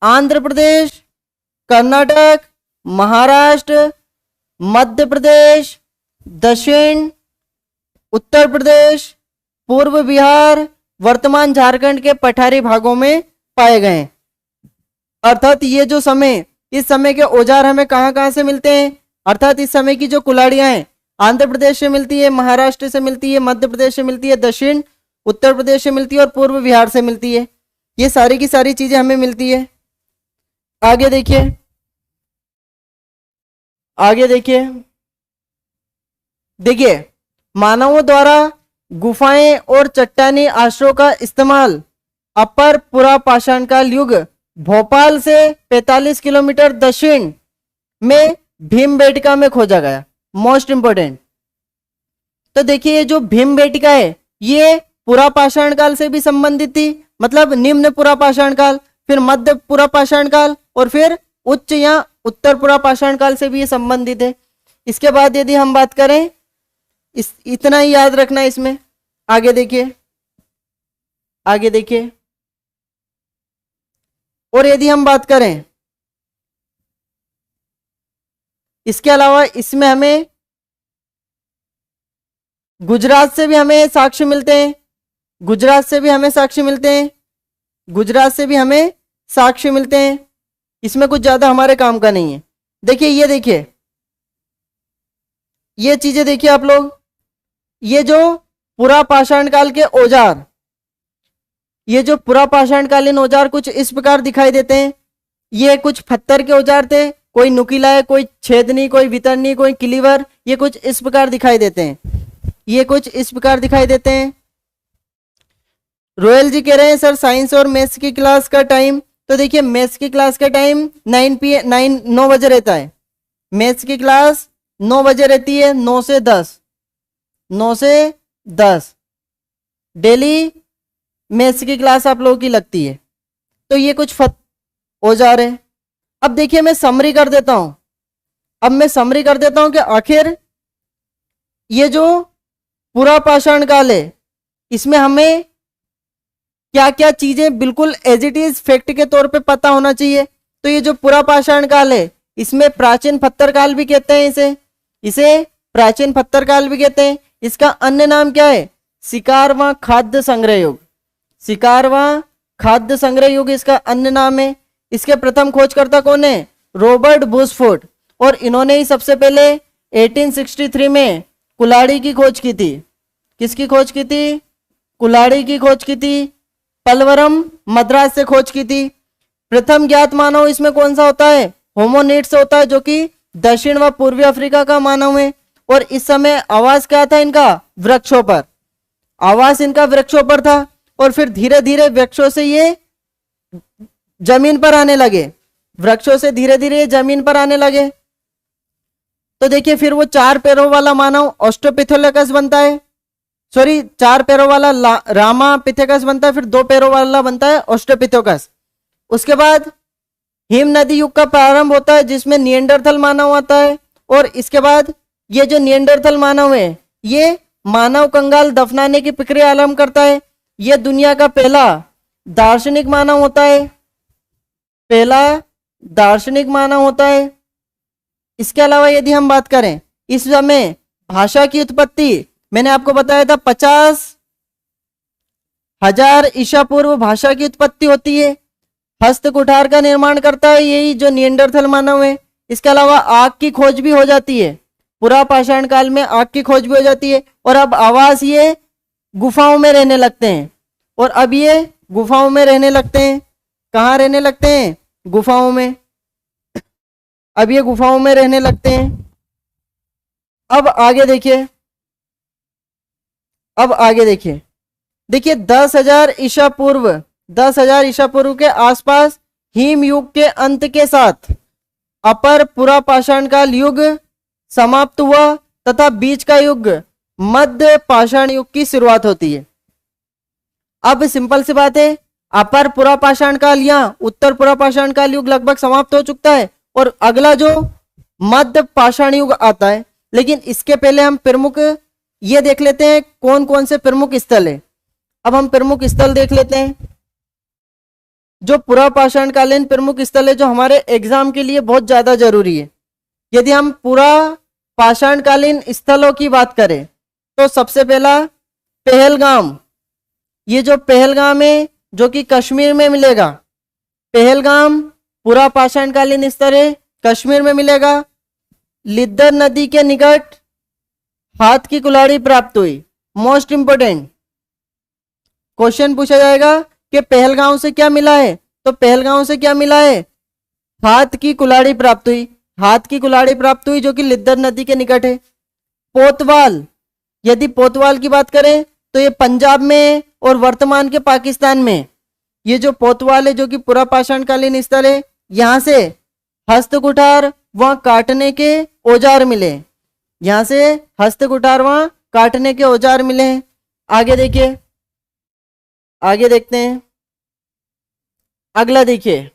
आंध्र प्रदेश, कर्नाटक, महाराष्ट्र, मध्य प्रदेश, दक्षिण उत्तर प्रदेश, पूर्व बिहार, वर्तमान झारखंड के पठारी भागों में पाए गए। अर्थात ये जो समय, इस समय के औजार हमें कहां कहां से मिलते हैं, अर्थात इस समय की जो कुल्हाड़ियां हैं आंध्र प्रदेश से मिलती है, महाराष्ट्र से मिलती है, मध्य प्रदेश से मिलती है, दक्षिण उत्तर प्रदेश से मिलती है और पूर्व बिहार से मिलती है। ये सारी की सारी चीजें हमें मिलती है। आगे देखिए, आगे देखिए, देखिए मानवों द्वारा गुफाएं और चट्टानी आश्रयों का इस्तेमाल अपर पुरापाषाण काल युग भोपाल से 45 किलोमीटर दक्षिण में भीमबेटका में खोजा गया। Most important. तो देखिए ये जो भीमबेटका है ये पुरापाषाण काल से भी संबंधित थी, मतलब निम्न पुरापाषाण काल, फिर मध्य पुरापाषाण काल और फिर उच्च या उत्तर पुरापाषाण काल से भी ये संबंधित है। इसके बाद यदि हम बात करें, इतना ही याद रखना इसमें। आगे देखिए, आगे देखिए, और यदि हम बात करें इसके अलावा इसमें हमें गुजरात से भी हमें साक्ष्य मिलते हैं, गुजरात से भी हमें साक्ष्य मिलते हैं, गुजरात से भी हमें साक्ष्य मिलते हैं। इसमें कुछ ज्यादा हमारे काम का नहीं है। देखिए ये देखिए, ये चीजें देखिए आप लोग, ये जो पुरापाषाण काल के औजार, ये जो पुरापाषाण कालीन औजार कुछ इस प्रकार दिखाई देते हैं। ये कुछ पत्थर के औजार थे, कोई नुकीला है, कोई छेदनी, कोई वितरनी, कोई क्लीवर, ये कुछ इस प्रकार दिखाई देते हैं, ये कुछ इस प्रकार दिखाई देते हैं। रोयल जी कह रहे हैं सर साइंस और मैथ्स की क्लास का टाइम, तो देखिए मैथ्स की क्लास का टाइम 9 बजे रहता है। मैथ्स की क्लास 9 बजे रहती है, 9 से 10, 9 से 10 डेली मैथ्स की क्लास आप लोगों की लगती है। तो ये कुछ औजार है। अब देखिए मैं समरी कर देता हूं, अब मैं समरी कर देता हूं कि आखिर ये जो पुरापाषाण काल है इसमें हमें क्या क्या चीजें बिल्कुल एज इट इज फैक्ट के तौर पे पता होना चाहिए। तो ये जो पुरापाषाण काल है इसमें प्राचीन पत्थर काल भी कहते हैं, इसे प्राचीन पत्थर काल भी कहते हैं। इसका अन्य नाम क्या है? शिकारवा खाद्य संग्रह युग, शिकारवा खाद्य संग्रह युग इसका अन्य नाम है। इसके प्रथम खोजकर्ता कौन है? रॉबर्ट बुशफोर्ड, और इन्होंने ही सबसे पहले 1863 में कुल्हाड़ी की खोज की थी। किसकी खोज की थी? कुल्हाड़ी की खोज की थी। पलवरम मद्रास से खोज की थी। प्रथम ज्ञात मानव इसमें कौन सा होता है? होमोनिड्स होता है, जो कि दक्षिण व पूर्वी अफ्रीका का मानव है। और इस समय आवास क्या था इनका? वृक्षों पर, आवास इनका वृक्षों पर था। और फिर धीरे धीरे वृक्षों से ये जमीन पर आने लगे, वृक्षों से धीरे धीरे जमीन पर आने लगे। तो देखिए फिर वो 4 पैरों वाला मानव ऑस्ट्रोपिथेलोकस बनता है, सॉरी 4 पैरों वाला रामापिथेकस बनता है, फिर 2 पैरों वाला बनता है ऑस्ट्रोपिथेकस। उसके बाद हिम नदी युग का प्रारंभ होता है जिसमें निएंडरथल मानव आता है। और इसके बाद ये जो निएंडरथल मानव है, ये मानव कंगाल दफनाने की प्रक्रिया आरंभ करता है। ये दुनिया का पहला दार्शनिक मानव होता है, पहला दार्शनिक मानव होता है। इसके अलावा यदि हम बात करें, इस समय भाषा की उत्पत्ति मैंने आपको बताया था 50,000 ईसा पूर्व भाषा की उत्पत्ति होती है। हस्त कुठार का निर्माण करता है यही जो निएंडरथल मानव है। इसके अलावा आग की खोज भी हो जाती है, पुरा पाषाण काल में आग की खोज भी हो जाती है। और अब आवास ये गुफाओं में रहने लगते हैं, और अब ये गुफाओं में रहने लगते हैं। कहाँ रहने लगते हैं? गुफाओं में। अब ये गुफाओं में रहने लगते हैं। अब आगे देखिए, अब आगे देखिए, देखिए 10,000 ईसा पूर्व, 10,000 ईसा पूर्व के आसपास हिम युग के अंत के साथ अपर पुरा पाषाण काल युग समाप्त हुआ तथा बीच का युग मध्य पाषाण युग की शुरुआत होती है। अब सिंपल सी बात है, अपर पुरा पाषाण काल या उत्तर पुरा पाषाण काल युग लगभग समाप्त हो चुका है और अगला जो मध्य पाषाण युग आता है। लेकिन इसके पहले हम प्रमुख ये देख लेते हैं कौन कौन से प्रमुख स्थल है। अब हम प्रमुख स्थल देख लेते हैं, जो पुरा पाषाण कालीन प्रमुख स्थल है, जो हमारे एग्जाम के लिए बहुत ज्यादा जरूरी है। यदि हम पूरा पाषाण कालीन स्थलों की बात करें तो सबसे पहला पहलगाम, ये जो पहलगाम है जो कि कश्मीर में मिलेगा। पहलगाम पूरा पाषाण कालीन स्थल है, कश्मीर में मिलेगा। लिद्दर नदी के निकट हाथ की कुल्हाड़ी प्राप्त हुई। मोस्ट इंपोर्टेंट क्वेश्चन पूछा जाएगा कि पहलगांव से क्या मिला है, तो पहलगांव से क्या मिला है? हाथ की कुल्हाड़ी प्राप्त हुई। हाथ की कुल्हाड़ी प्राप्त हुई जो कि लिद्दर नदी के निकट है। पोतवाल, यदि पोतवाल की बात करें तो ये पंजाब में और वर्तमान के पाकिस्तान में ये जो पोतवाल है जो कि पूरा पाषाण कालीन स्थल है, यहां से हस्त कुठार वहां काटने के औजार मिले। यहां से हस्त कुठार वहां काटने के औजार मिले हैं। आगे देखिए, आगे देखते हैं, अगला देखिए,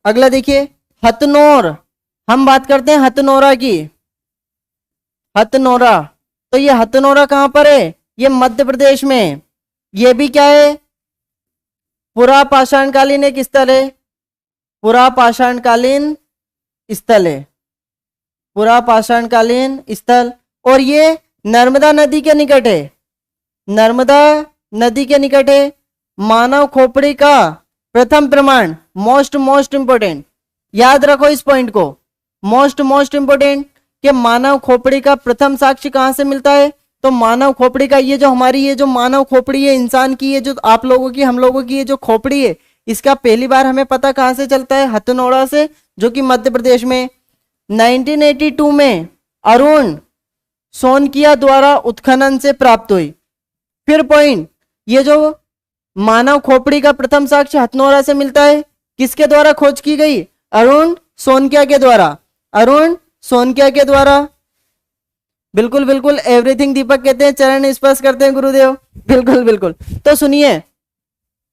अगला देखिए हथनौर। हम बात करते हैं हथनौरा की। हथनौरा, तो ये हथनौरा कहां पर है? ये मध्य प्रदेश में। ये भी क्या है? पुरा पाषाण कालीन एक स्थल है, पुरा पाषाण कालीन स्थल है, पुरा पाषाण कालीन स्थल। और ये नर्मदा नदी के निकट है, नर्मदा नदी के निकट है। मानव खोपड़ी का प्रथम प्रमाण, मोस्ट इंपोर्टेंट, याद रखो इस पॉइंट को, मोस्ट इंपोर्टेंट, कि मानव खोपड़ी का प्रथम साक्ष्य कहां से मिलता है? तो मानव खोपड़ी का, ये जो हमारी ये जो मानव खोपड़ी है इंसान की, ये जो आप लोगों की हम लोगों की ये जो खोपड़ी है, इसका पहली बार हमें पता कहां से चलता है? हथनौरा से, जो कि मध्य प्रदेश में 1982 में अरुण सोनकिया द्वारा उत्खनन से प्राप्त हुई। फिर पॉइंट, ये जो मानव खोपड़ी का प्रथम साक्ष्य हथनौरा से मिलता है, किसके द्वारा खोज की गई? अरुण सोनकिया के द्वारा, अरुण सोनकिया के द्वारा। बिल्कुल बिल्कुल, एवरीथिंग दीपक कहते हैं, चरण स्पर्श करते हैं गुरुदेव। बिल्कुल बिल्कुल, तो सुनिए,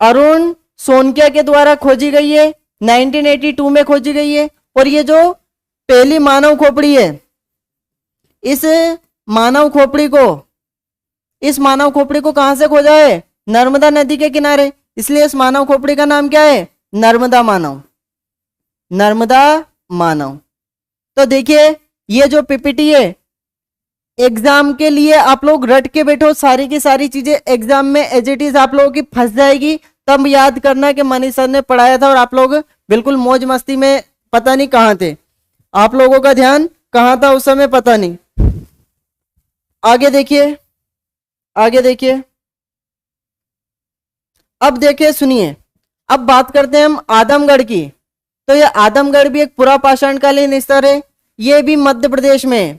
अरुण सोनकिया के द्वारा खोजी गई है, 1982 में खोजी गई है। और ये जो पहली मानव खोपड़ी है, इस मानव खोपड़ी को, इस मानव खोपड़ी को कहां से खोजा है? नर्मदा नदी के किनारे, इसलिए इस मानव खोपड़ी का नाम क्या है? नर्मदा मानव, नर्मदा मानव। तो देखिए, ये जो पीपीटी है एग्जाम के लिए आप लोग रट के बैठो, सारी की सारी चीजें एग्जाम में एज इट इज आप लोगों की फंस जाएगी। तब याद करना कि मनीष सर ने पढ़ाया था और आप लोग बिल्कुल मौज मस्ती में पता नहीं कहां थे, आप लोगों का ध्यान कहां था उस समय पता नहीं। आगे देखिए, आगे देखिए, अब देखिए सुनिए, अब बात करते हैं हम आदमगढ़ की। तो ये आदमगढ़ भी एक पुरा पाषाण कालीन स्थल है, ये भी मध्य प्रदेश में,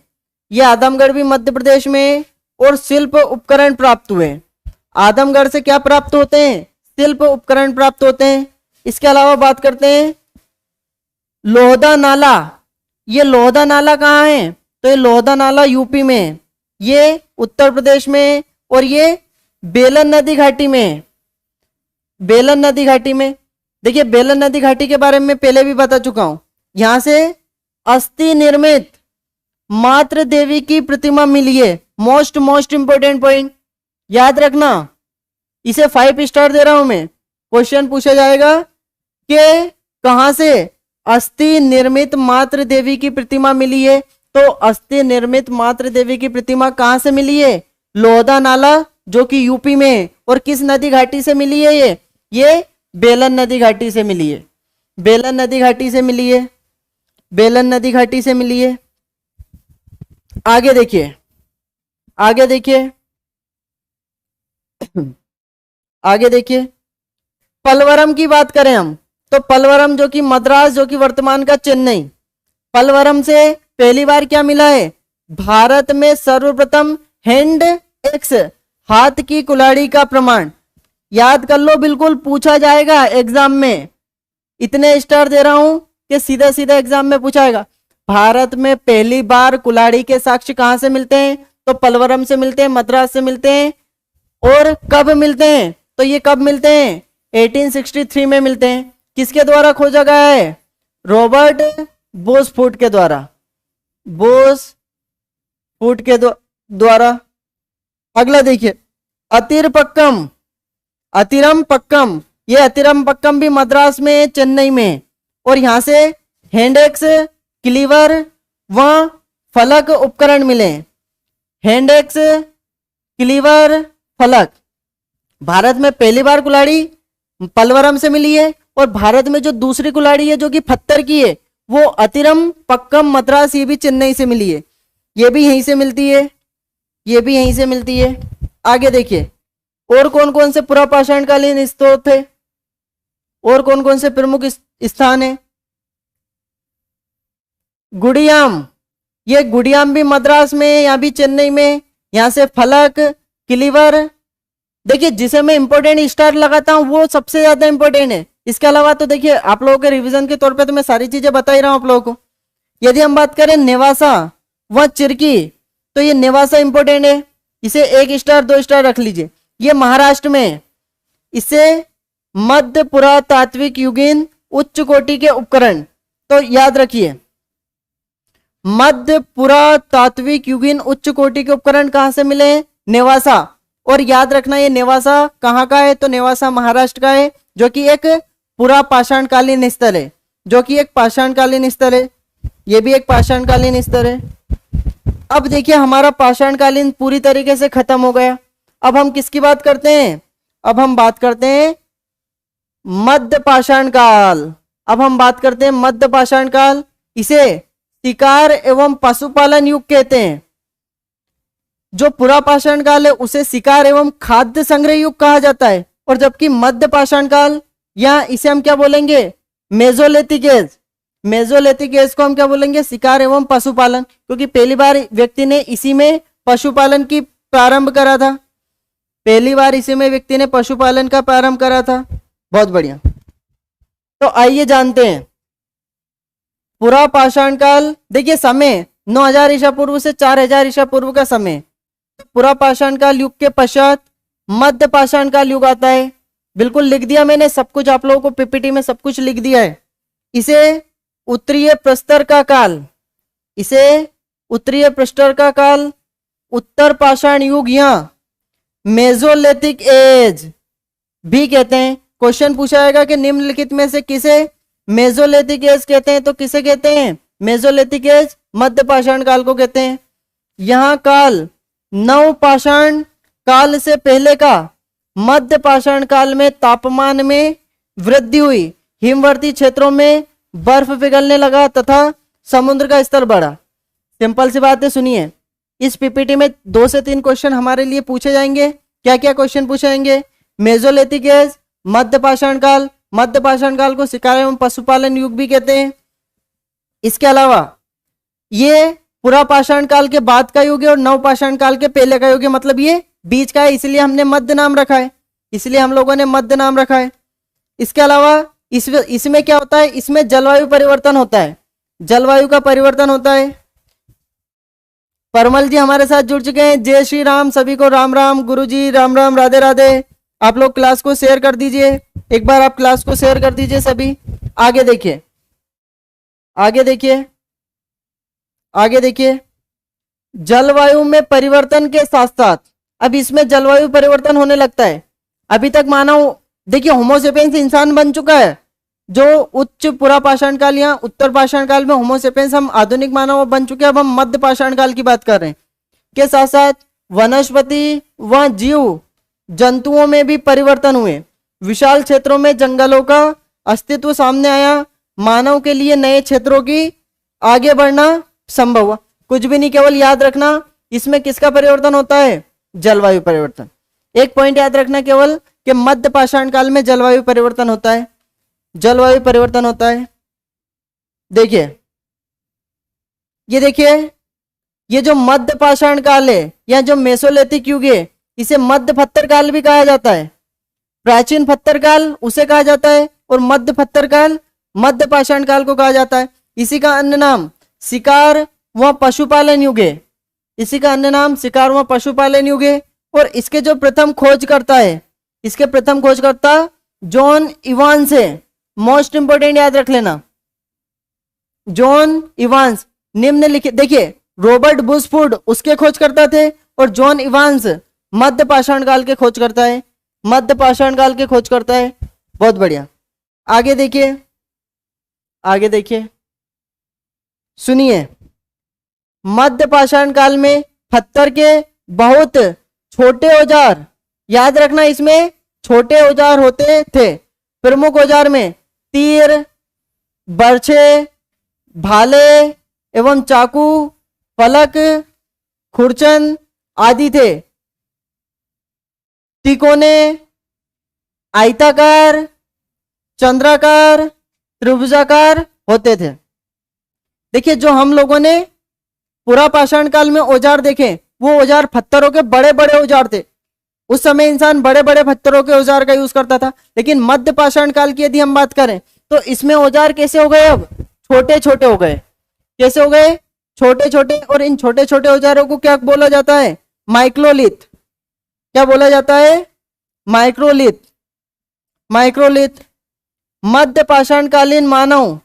ये आदमगढ़ भी मध्य प्रदेश में। और शिल्प उपकरण प्राप्त हुए। आदमगढ़ से क्या प्राप्त होते हैं? शिल्प उपकरण प्राप्त होते हैं। इसके अलावा बात करते हैं लोहदा नाला। ये लोहदा नाला कहाँ है? तो ये लोहदा नाला यूपी में, ये उत्तर प्रदेश में, और ये बेलन नदी घाटी में, बेलन नदी घाटी में। देखिए बेलन नदी घाटी के बारे में पहले भी बता चुका हूं, यहां से अस्थि निर्मित मातृ देवी की प्रतिमा मिली है। मोस्ट इंपोर्टेंट पॉइंट याद रखना, इसे 5 स्टार दे रहा हूं मैं। क्वेश्चन पूछा जाएगा कि कहां से अस्थि निर्मित मातृ देवी की प्रतिमा मिली है, तो अस्थि निर्मित मातृ देवी की प्रतिमा कहां से मिली है? लोहदा नाला जो कि यूपी में है। और किस नदी घाटी से मिली है? ये बेलन नदी घाटी से मिली है। बेलन नदी घाटी से मिली है। बेलन नदी घाटी से मिली है। आगे देखिए, आगे देखिए, आगे देखिए, पलवरम की बात करें हम तो पलवरम जो कि मद्रास जो कि वर्तमान का चेन्नई, पलवरम से पहली बार क्या मिला है? भारत में सर्वप्रथम हैंड एक्स हाथ की कुल्हाड़ी का प्रमाण। याद कर लो, बिल्कुल पूछा जाएगा एग्जाम में। इतने स्टार दे रहा हूं कि सीधा सीधा एग्जाम में पूछाएगा। भारत में पहली बार कुल्हाड़ी के साक्ष्य कहां से मिलते हैं? तो पलवरम से मिलते हैं, मद्रास से मिलते हैं। और कब मिलते हैं? तो ये कब मिलते हैं? 1863 में मिलते हैं। किसके द्वारा खोजा गया है? रॉबर्ट बोसफूट के द्वारा। बोसफूट के द्वारा। अगला देखिए, अतिरपक्कम, अतिरम पक्कम। ये अतिरम पक्कम भी मद्रास में, चेन्नई में। और यहां से हैंडेक्स, क्लीवर व फलक उपकरण मिले। हैंडेक्स, क्लीवर, फलक। भारत में पहली बार कुल्हाड़ी पलवरम से मिली है। और भारत में जो दूसरी कुल्हाड़ी है जो कि पत्थर की है, वो अतिरम पक्कम मद्रास, ये भी चेन्नई से मिली है। ये भी यहीं से मिलती है, ये भी यहीं से मिलती है। आगे देखिए, और कौन कौन से पुरापाषाणकालीन स्रोत थे? और कौन कौन से प्रमुख स्थान है? गुड़ियाम, ये गुड़ियाम भी मद्रास में, यहाँ भी चेन्नई में। यहां से फलक, क्लीवर। देखिए, जिसे मैं इंपॉर्टेंट स्टार लगाता हूं वो सबसे ज्यादा इंपॉर्टेंट है। इसके अलावा तो देखिए, आप लोगों के रिवीजन के तौर पे तो मैं सारी चीजें बता ही रहा हूं आप लोगों को। यदि हम बात करें नेवासा व चिरकी, तो ये नेवासा इंपॉर्टेंट है, इसे 1 स्टार 2 स्टार रख लीजिए। ये महाराष्ट्र में, इसे मध्य पुरातात्विक युगीन उच्च कोटि के उपकरण। तो याद रखिए, मध्य पुरातात्विक युगीन उच्च कोटि के उपकरण कहां से मिले? नेवासा। और याद रखना, ये नेवासा कहां का है? तो नेवासा महाराष्ट्र का है, जो कि एक पुरापाषाणकालीन स्थल है, जो कि एक पाषाणकालीन स्थल है। ये भी एक पाषाणकालीन स्थल है। अब देखिए, हमारा पाषाणकालीन पूरी तरीके से खत्म हो गया। अब हम किसकी बात करते हैं? अब हम बात करते हैं मध्य पाषाण काल। अब हम बात करते हैं मध्य पाषाण काल। इसे शिकार एवं पशुपालन युग कहते हैं। जो पुरापाषाण काल है उसे शिकार एवं खाद्य संग्रह युग कहा जाता है। और जबकि मध्य पाषाण काल, या इसे हम क्या बोलेंगे? Mesolithic as. मेसोलिथिक एज को हम क्या बोलेंगे? शिकार एवं पशुपालन, क्योंकि पहली बार व्यक्ति ने इसी में पशुपालन की प्रारंभ करा था। पहली बार इसी में व्यक्ति ने पशुपालन का प्रारंभ करा था। बहुत बढ़िया। तो आइए जानते हैं पुरापाषाण काल। देखिए, समय 9000 ईसा पूर्व से 4000 ईसा पूर्व का समय। पुरापाषाण काल युग के पश्चात मध्य पाषाण काल युग आता है। बिल्कुल लिख दिया मैंने सब कुछ, आप लोगों को पीपीटी में सब कुछ लिख दिया है। इसे उत्तरीय प्रस्तर का काल, इसे उत्तरीय प्रस्तर का काल, उत्तर पाषाण युग या मेसोलिथिक एज भी कहते हैं। क्वेश्चन पूछा जाएगा कि निम्नलिखित में से किसे मेसोलिथिक एज कहते हैं? तो किसे कहते हैं? मेसोलिथिक एज मध्य पाषाण काल को कहते हैं। यहां काल नव पाषाण काल से पहले का मध्य पाषाण काल में तापमान में वृद्धि हुई, हिमवर्ती क्षेत्रों में बर्फ पिघलने लगा तथा समुद्र का स्तर बढ़ा। सिंपल सी बात है, सुनिए। इस पीपीटी में 2 से 3 क्वेश्चन हमारे लिए पूछे जाएंगे। क्या क्या क्वेश्चन पूछे जाएंगे? मेसोलिथिक एज, मध्य पाषाण काल। मध्य पाषाण काल को शिकार एवं पशुपालन युग भी कहते हैं। इसके अलावा ये पुरापाषाण काल के बाद का युग है और नवपाषाण काल के पहले का युग है, मतलब ये बीच का है, इसलिए हमने मध्य नाम रखा है। इसलिए हम लोगों ने मध्य नाम रखा है। इसके अलावा इसमें क्या होता है? इसमें जलवायु परिवर्तन होता है, जलवायु का परिवर्तन होता है। परमल जी हमारे साथ जुड़ चुके हैं। जय श्री राम, सभी को राम राम। गुरु जी राम राम, राधे राधे। आप लोग क्लास को शेयर कर दीजिए, एक बार आप क्लास को शेयर कर दीजिए सभी। आगे देखिए, आगे देखिए, आगे देखिए, जलवायु में परिवर्तन के साथ साथ अब इसमें जलवायु परिवर्तन होने लगता है। अभी तक मानव, देखिए होमोसेपियंस इंसान बन चुका है, जो उच्च पुरा पाषाण काल या उत्तर पाषाण काल में होमोसेपियंस हम आधुनिक मानव बन चुके हैं। अब हम मध्य पाषाण काल की बात कर रहे हैं। के साथ साथ वनस्पति व जीव जंतुओं में भी परिवर्तन हुए, विशाल क्षेत्रों में जंगलों का अस्तित्व सामने आया, मानव के लिए नए क्षेत्रों की आगे बढ़ना संभव हुआ। कुछ भी नहीं, केवल याद रखना इसमें किसका परिवर्तन होता है, जलवायु परिवर्तन। एक पॉइंट याद रखना केवल कि मध्य पाषाण काल में जलवायु परिवर्तन होता है, जलवायु परिवर्तन होता है। देखिए, ये देखिए, ये जो मध्य पाषाण काल है या जो मेसोलिथिक युग है, इसे मध्य पत्थर काल भी कहा जाता है। प्राचीन पत्थर काल उसे कहा जाता है और मध्य पत्थर काल मध्य पाषाण काल को कहा जाता है। इसी का अन्य नाम शिकार व पशुपालन युग है, इसी का अन्य नाम शिकार व पशुपालन युग है। और इसके जो प्रथम खोजकर्ता है, इसके प्रथम खोजकर्ता जॉन इवांस है। मोस्ट इंपोर्टेंट याद रख लेना, जॉन इवांस। निम्नलिखित, देखिए रॉबर्ट बुशफूड उसके खोजकर्ता थे और जॉन इवांस मध्य पाषाण काल के खोजकर्ता है, मध्य पाषाण काल के खोजकर्ता है। बहुत बढ़िया। आगे देखिए, आगे देखिए, सुनिए, मध्य पाषाण काल में पत्थर के बहुत छोटे औजार, याद रखना इसमें छोटे औजार होते थे। प्रमुख औजार में तीर, बर्छे, भाले एवं चाकू, फलक, खुरचन आदि थे। तिकोने, आयताकार, चंद्राकार, त्रिभुजाकार होते थे। देखिए, जो हम लोगों ने पुरा पाषाण काल में औजार देखे, वो औजार पत्थरों के बड़े बड़े औजार थे। उस समय इंसान बड़े बड़े पत्थरों के औजार का यूज करता था। लेकिन मध्य पाषाण काल की यदि हम बात करें तो इसमें औजार कैसे हो गए, अब छोटे छोटे हो गए। कैसे हो गए, छोटे छोटे। और इन छोटे छोटे औजारों को क्या बोला जाता है, माइक्रोलिथ। क्या बोला जाता है, माइक्रोलिथ। माइक्रोलिथ। मध्य पाषाण कालीन मानव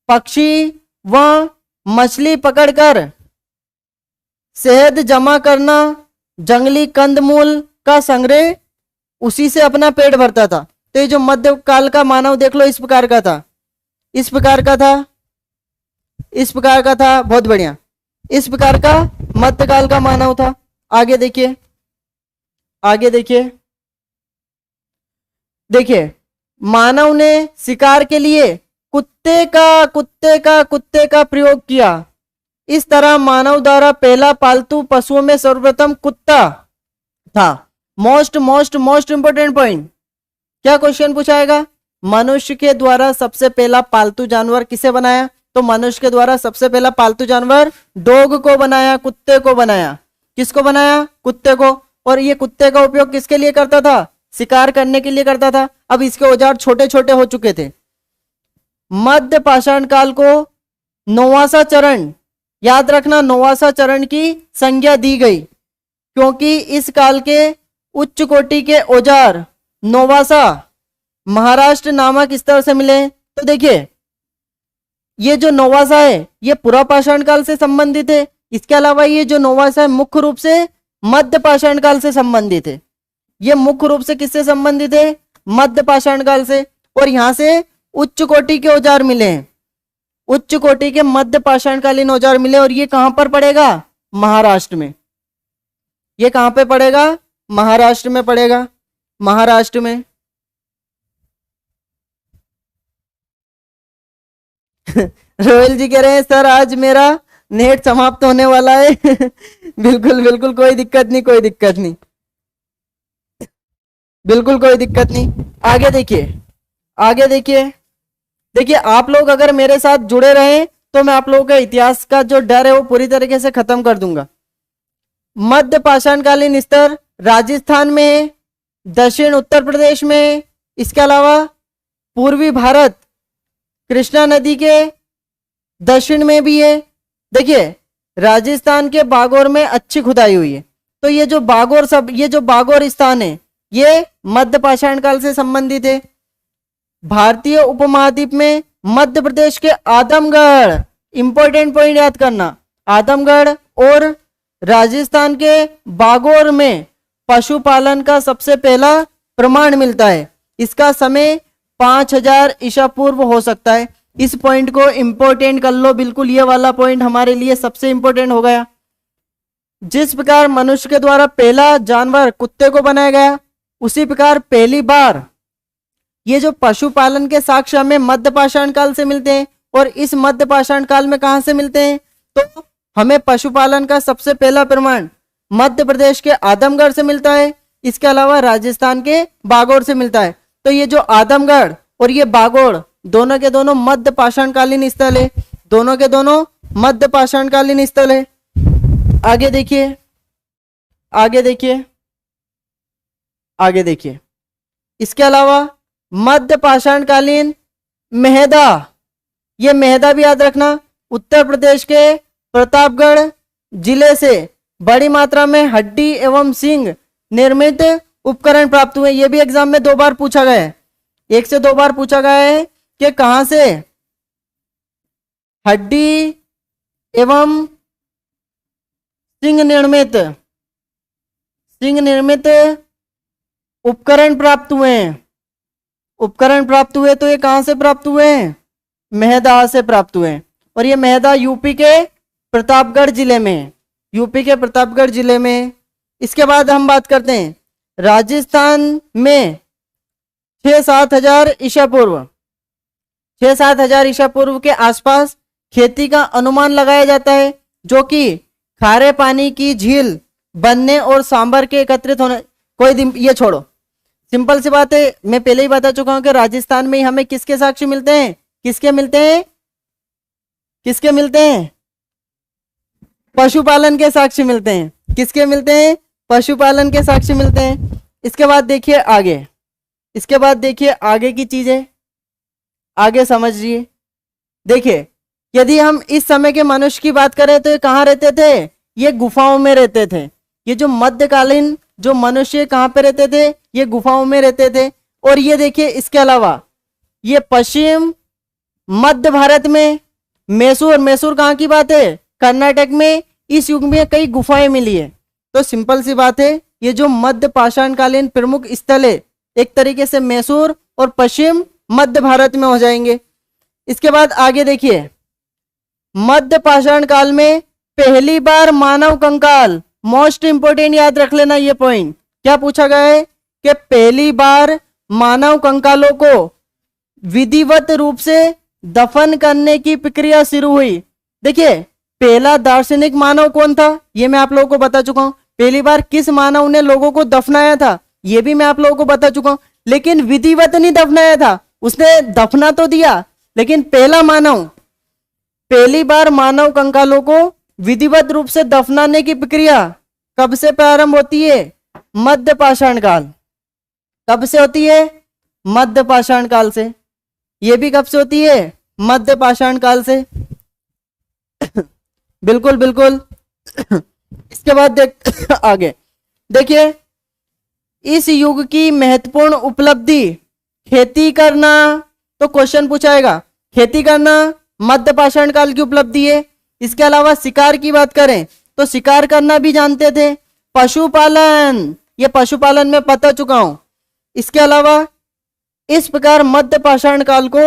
पक्षी व मछली पकड़कर शहद जमा करना, जंगली कंदमूल का संग्रह, उसी से अपना पेट भरता था। तो ये जो मध्य काल का मानव देख लो, इस प्रकार का था, इस प्रकार का था, इस प्रकार का था। बहुत बढ़िया, इस प्रकार का मध्यकाल का मानव था। आगे देखिए, आगे देखिए, देखिए मानव ने शिकार के लिए कुत्ते का प्रयोग किया। इस तरह मानव द्वारा पहला पालतू पशुओं में सर्वप्रथम कुत्ता था। Most most most important point, क्या क्वेश्चन पूछाएगा, मनुष्य के द्वारा सबसे पहला पालतू जानवर किसे बनाया, तो मनुष्य के द्वारा सबसे पहला पालतू जानवर डॉग को बनाया, कुत्ते को बनाया। किसको बनाया, कुत्ते को। और ये कुत्ते का उपयोग किसके लिए करता था, शिकार करने के लिए करता था। अब इसके औजार छोटे छोटे हो चुके थे। मध्य पाषाण काल को नौवासा चरण, याद रखना नौवासा चरण की संज्ञा दी गई, क्योंकि इस काल के उच्च कोटि के औजार नौवासा महाराष्ट्र नामक स्तर से मिले। तो देखिए, ये जो नौवासा है ये पुरा पाषाण काल से संबंधित है। इसके अलावा ये जो नौवासा है मुख्य रूप से मध्य पाषाण काल से संबंधित है। ये मुख्य रूप से किससे संबंधित है, मध्य पाषाण काल से। और यहां से उच्च कोटि के औजार मिले हैं, उच्च कोटि के मध्य पाषाण कालीन औजार मिले। और ये कहां पर पड़ेगा, महाराष्ट्र में। ये कहां पे पड़ेगा, महाराष्ट्र में पड़ेगा, महाराष्ट्र में। रोयल जी कह रहे हैं सर आज मेरा नेट समाप्त होने वाला है। बिल्कुल बिल्कुल, कोई दिक्कत नहीं, कोई दिक्कत नहीं, बिल्कुल कोई दिक्कत नहीं। आगे देखिए, आगे देखिए, देखिए आप लोग अगर मेरे साथ जुड़े रहे तो मैं आप लोगों का इतिहास का जो डर है वो पूरी तरीके से खत्म कर दूंगा। मध्य पाषाणकालीन स्तर राजस्थान में, दक्षिण उत्तर प्रदेश में, इसके अलावा पूर्वी भारत कृष्णा नदी के दक्षिण में भी है। देखिए राजस्थान के बागौर में अच्छी खुदाई हुई है। तो ये जो बागौर स्थान है ये मध्य पाषाण काल से संबंधित है। भारतीय उपमहाद्वीप में मध्य प्रदेश के आदमगढ़, इंपॉर्टेंट पॉइंट याद करना, आदमगढ़ और राजस्थान के बागोर में पशुपालन का सबसे पहला प्रमाण मिलता है। इसका समय 5000 ईसा पूर्व हो सकता है। इस पॉइंट को इंपॉर्टेंट कर लो, बिल्कुल ये वाला पॉइंट हमारे लिए सबसे इंपॉर्टेंट हो गया। जिस प्रकार मनुष्य के द्वारा पहला जानवर कुत्ते को बनाया गया, उसी प्रकार पहली बार ये जो पशुपालन के साक्ष्य हमें मध्य पाषाण काल से मिलते हैं। और इस मध्य पाषाण काल में कहां से मिलते हैं? तो हमें पशुपालन का सबसे पहला प्रमाण मध्य प्रदेश के आदमगढ़ से मिलता है। इसके अलावा राजस्थान के बागोर से मिलता है। तो ये जो आदमगढ़ और ये बागोर दोनों के दोनों मध्य पाषाणकालीन स्थल है, दोनों के दोनों मध्य पाषाणकालीन स्थल है। आगे देखिए, आगे देखिए, आगे देखिए। इसके अलावा मध्य पाषाणकालीन मेहदा, ये मेहदा भी याद रखना, उत्तर प्रदेश के प्रतापगढ़ जिले से बड़ी मात्रा में हड्डी एवं सींग निर्मित उपकरण प्राप्त हुए। ये भी एग्जाम में 2 बार पूछा गया है, 1 से 2 बार पूछा गया है कि कहां से हड्डी एवं सिंग निर्मित उपकरण प्राप्त हुए हैं। उपकरण प्राप्त हुए तो ये कहां से प्राप्त हुए हैं? मेहदा से प्राप्त हुए। और ये मेहदा यूपी के प्रतापगढ़ जिले में, यूपी के प्रतापगढ़ जिले में। इसके बाद हम बात करते हैं राजस्थान में 6-7 हजार ईसा पूर्व, 6-7 हजार ईसा पूर्व के आसपास खेती का अनुमान लगाया जाता है, जो कि खारे पानी की झील बनने और सांबर के एकत्रित होने। कोई दिन ये छोड़ो, सिंपल सी बात है, मैं पहले ही बता चुका हूं कि राजस्थान में हमें किसके साक्ष्य मिलते हैं? किसके मिलते हैं? किसके मिलते हैं? पशुपालन के साक्ष्य मिलते हैं। किसके मिलते हैं? पशुपालन के साक्ष्य मिलते हैं। इसके बाद देखिए आगे, इसके बाद देखिए आगे की चीजें, आगे समझिए। देखिए, यदि हम इस समय के मनुष्य की बात करें तो ये कहाँ रहते थे? ये गुफाओं में रहते थे। ये जो मध्यकालीन जो मनुष्य कहाँ पे रहते थे? ये गुफाओं में रहते थे। और ये देखिए, इसके अलावा ये पश्चिम मध्य भारत में मैसूर, मैसूर कहाँ की बात है? कर्नाटक में इस युग में कई गुफाएं मिली है। तो सिंपल सी बात है, ये जो मध्य पाषाणकालीन प्रमुख स्थल है एक तरीके से मैसूर और पश्चिम मध्य भारत में हो जाएंगे। इसके बाद आगे देखिए, मध्य पाषाण काल में पहली बार मानव कंकाल, मोस्ट इंपोर्टेंट याद रख लेना ये पॉइंट, क्या पूछा गया है कि पहली बार मानव कंकालों को विधिवत रूप से दफन करने की प्रक्रिया शुरू हुई। देखिए, पहला दार्शनिक मानव कौन था ये मैं आप लोगों को बता चुका हूं। पहली बार किस मानव ने लोगों को दफनाया था ये भी मैं आप लोगों को बता चुका हूं। लेकिन विधिवत नहीं दफनाया था, उसने दफना तो दिया, लेकिन पहला मानव, पहली बार मानव कंकालों को विधिवत रूप से दफनाने की प्रक्रिया कब से प्रारंभ होती है? मध्य पाषाण काल। कब से होती है? मध्य पाषाण काल से। यह भी कब से होती है? मध्य पाषाण काल से। बिल्कुल बिल्कुल। इसके बाद देख आगे देखिए, इस युग की महत्वपूर्ण उपलब्धि खेती करना। तो क्वेश्चन पूछाएगा, खेती करना मध्य पाषाण काल की उपलब्धि है। इसके अलावा शिकार की बात करें तो शिकार करना भी जानते थे। पशुपालन, ये पशुपालन में बता चुका हूं। इसके अलावा इस प्रकार मध्य पाषाण काल को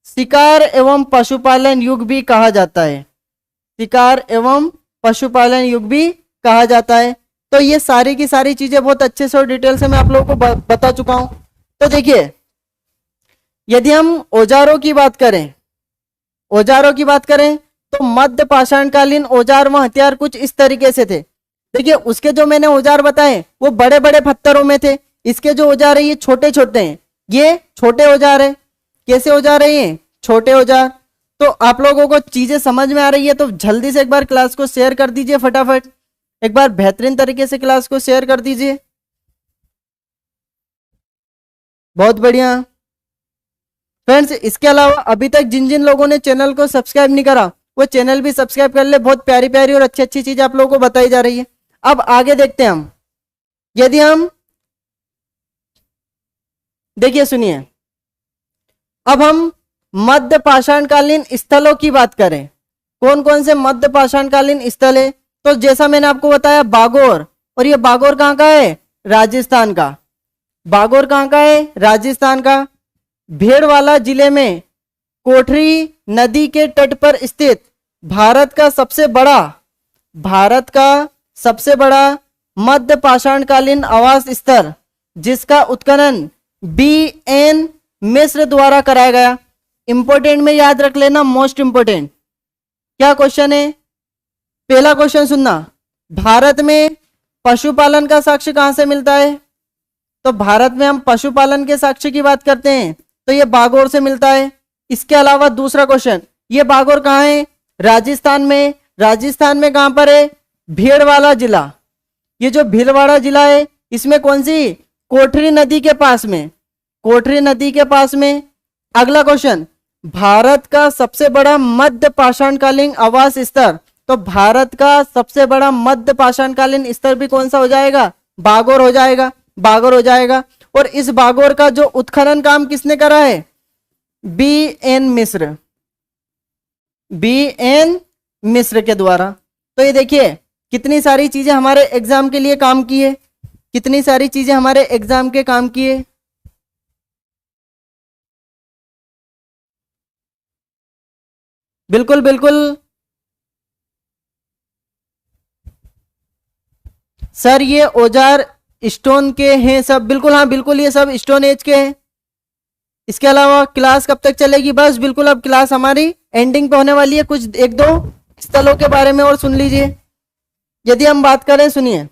शिकार एवं पशुपालन युग भी कहा जाता है। शिकार एवं पशुपालन युग भी कहा जाता है। तो ये सारी की सारी चीजें बहुत अच्छे से और डिटेल से मैं आप लोगों को बता चुका हूं। तो देखिए, यदि हम औजारों की बात करें, औजारों की बात करें तो मध्य पाषाणकालीन औजार व हथियार कुछ इस तरीके से थे। देखिए, उसके जो मैंने औजार बताए वो बड़े बड़े पत्थरों में थे। इसके जो औजार है ये छोटे छोटे हैं, ये छोटे औजार है। कैसे औजार है ये? छोटे औजार। तो आप लोगों को चीजें समझ में आ रही है तो जल्दी से एक बार क्लास को शेयर कर दीजिए, फटाफट एक बार बेहतरीन तरीके से क्लास को शेयर कर दीजिए। बहुत बढ़िया फ्रेंड्स। इसके अलावा अभी तक जिन जिन लोगों ने चैनल को सब्सक्राइब नहीं करा वो चैनल भी सब्सक्राइब कर ले। बहुत प्यारी प्यारी और अच्छी अच्छी चीज आप लोगों को बताई जा रही है। अब आगे देखते हैं हम। यदि हम देखिए, सुनिए, अब हम मध्य पाषाणकालीन स्थलों की बात करें, कौन कौन से मध्य पाषाणकालीन स्थल है, तो जैसा मैंने आपको बताया बागोर, और ये बागोर कहाँ का है, राजस्थान का। बागोर कहाँ का है, राजस्थान का। भीलवाड़ा जिले में कोठरी नदी के तट पर स्थित भारत का सबसे बड़ा मध्य पाषाणकालीन आवास स्थल, जिसका उत्खनन BN मिश्र द्वारा कराया गया। इंपॉर्टेंट में याद रख लेना, मोस्ट इंपॉर्टेंट। क्या क्वेश्चन है, पहला क्वेश्चन सुनना, भारत में पशुपालन का साक्ष्य कहां से मिलता है, तो भारत में हम पशुपालन के साक्ष्य की बात करते हैं तो ये बागोर से मिलता है। इसके अलावा दूसरा क्वेश्चन, ये बागोर कहाँ है, राजस्थान में। राजस्थान में कहां पर है, भीलवाड़ा जिला। ये जो भीलवाड़ा जिला है इसमें कौन सी, कोठरी नदी के पास में, कोठरी नदी के पास में। अगला क्वेश्चन, भारत का सबसे बड़ा मध्य पाषाणकालीन आवास स्थल, तो भारत का सबसे बड़ा मध्य पाषाणकालीन स्थल भी कौन सा हो जाएगा, बागोर हो जाएगा, बागोर हो जाएगा। और इस बागोर का जो उत्खनन काम किसने करा है, BN मिश्र, BN मिश्र के द्वारा। तो ये देखिए कितनी सारी चीजें हमारे एग्जाम के लिए काम की है, कितनी सारी चीजें हमारे एग्जाम के काम की है। बिल्कुल बिल्कुल सर, ये औजार स्टोन के हैं सब, बिल्कुल हाँ बिल्कुल, ये सब स्टोन एज के हैं। इसके अलावा क्लास कब तक चलेगी, बस बिल्कुल अब क्लास हमारी एंडिंग पे होने वाली है। कुछ एक दो स्थलों के बारे में और सुन लीजिए। यदि हम बात करें, सुनिए,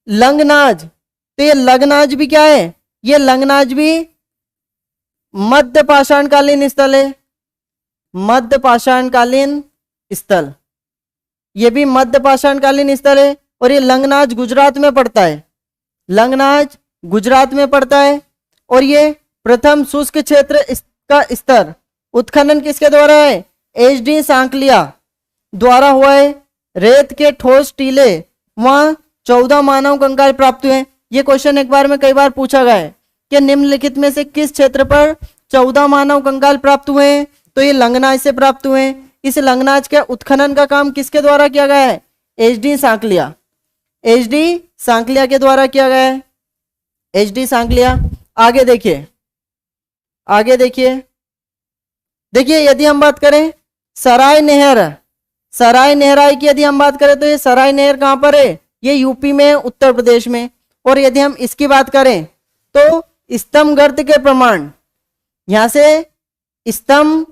लंगनाज, तो ये लंगनाज भी क्या है, ये लंगनाज भी मध्य पाषाणकालीन स्थल है, मध्य पाषाणकालीन स्थल, ये भी मध्य पाषाणकालीन स्थल है। और ये लंगनाज गुजरात में पड़ता है, लंगनाज गुजरात में पड़ता है। और ये प्रथम शुष्क क्षेत्र का स्तर उत्खनन किसके द्वारा है, HD सांकलिया द्वारा हुआ है। रेत के ठोस टीले, वहां 14 मानव कंकाल प्राप्त हुए। ये क्वेश्चन एक बार में कई बार पूछा गया है कि निम्नलिखित में से किस क्षेत्र पर 14 मानव कंकाल प्राप्त हुए हैं, तो ये लंगनाज से प्राप्त हुए हैं। इस लंगनाज के उत्खनन का काम किसके द्वारा किया गया है, HD सांकलिया, HD सांकलिया के द्वारा किया गया है, HD सांकलिया। आगे देखिए, आगे देखिए, देखिए यदि हम बात करें सराय नहर, सराय नहराई की यदि हम बात करें तो ये सराय नहर कहां पर है, ये यूपी में, उत्तर प्रदेश में। और यदि हम इसकी बात करें तो स्तंभ गर्त के प्रमाण, यहां से स्तंभ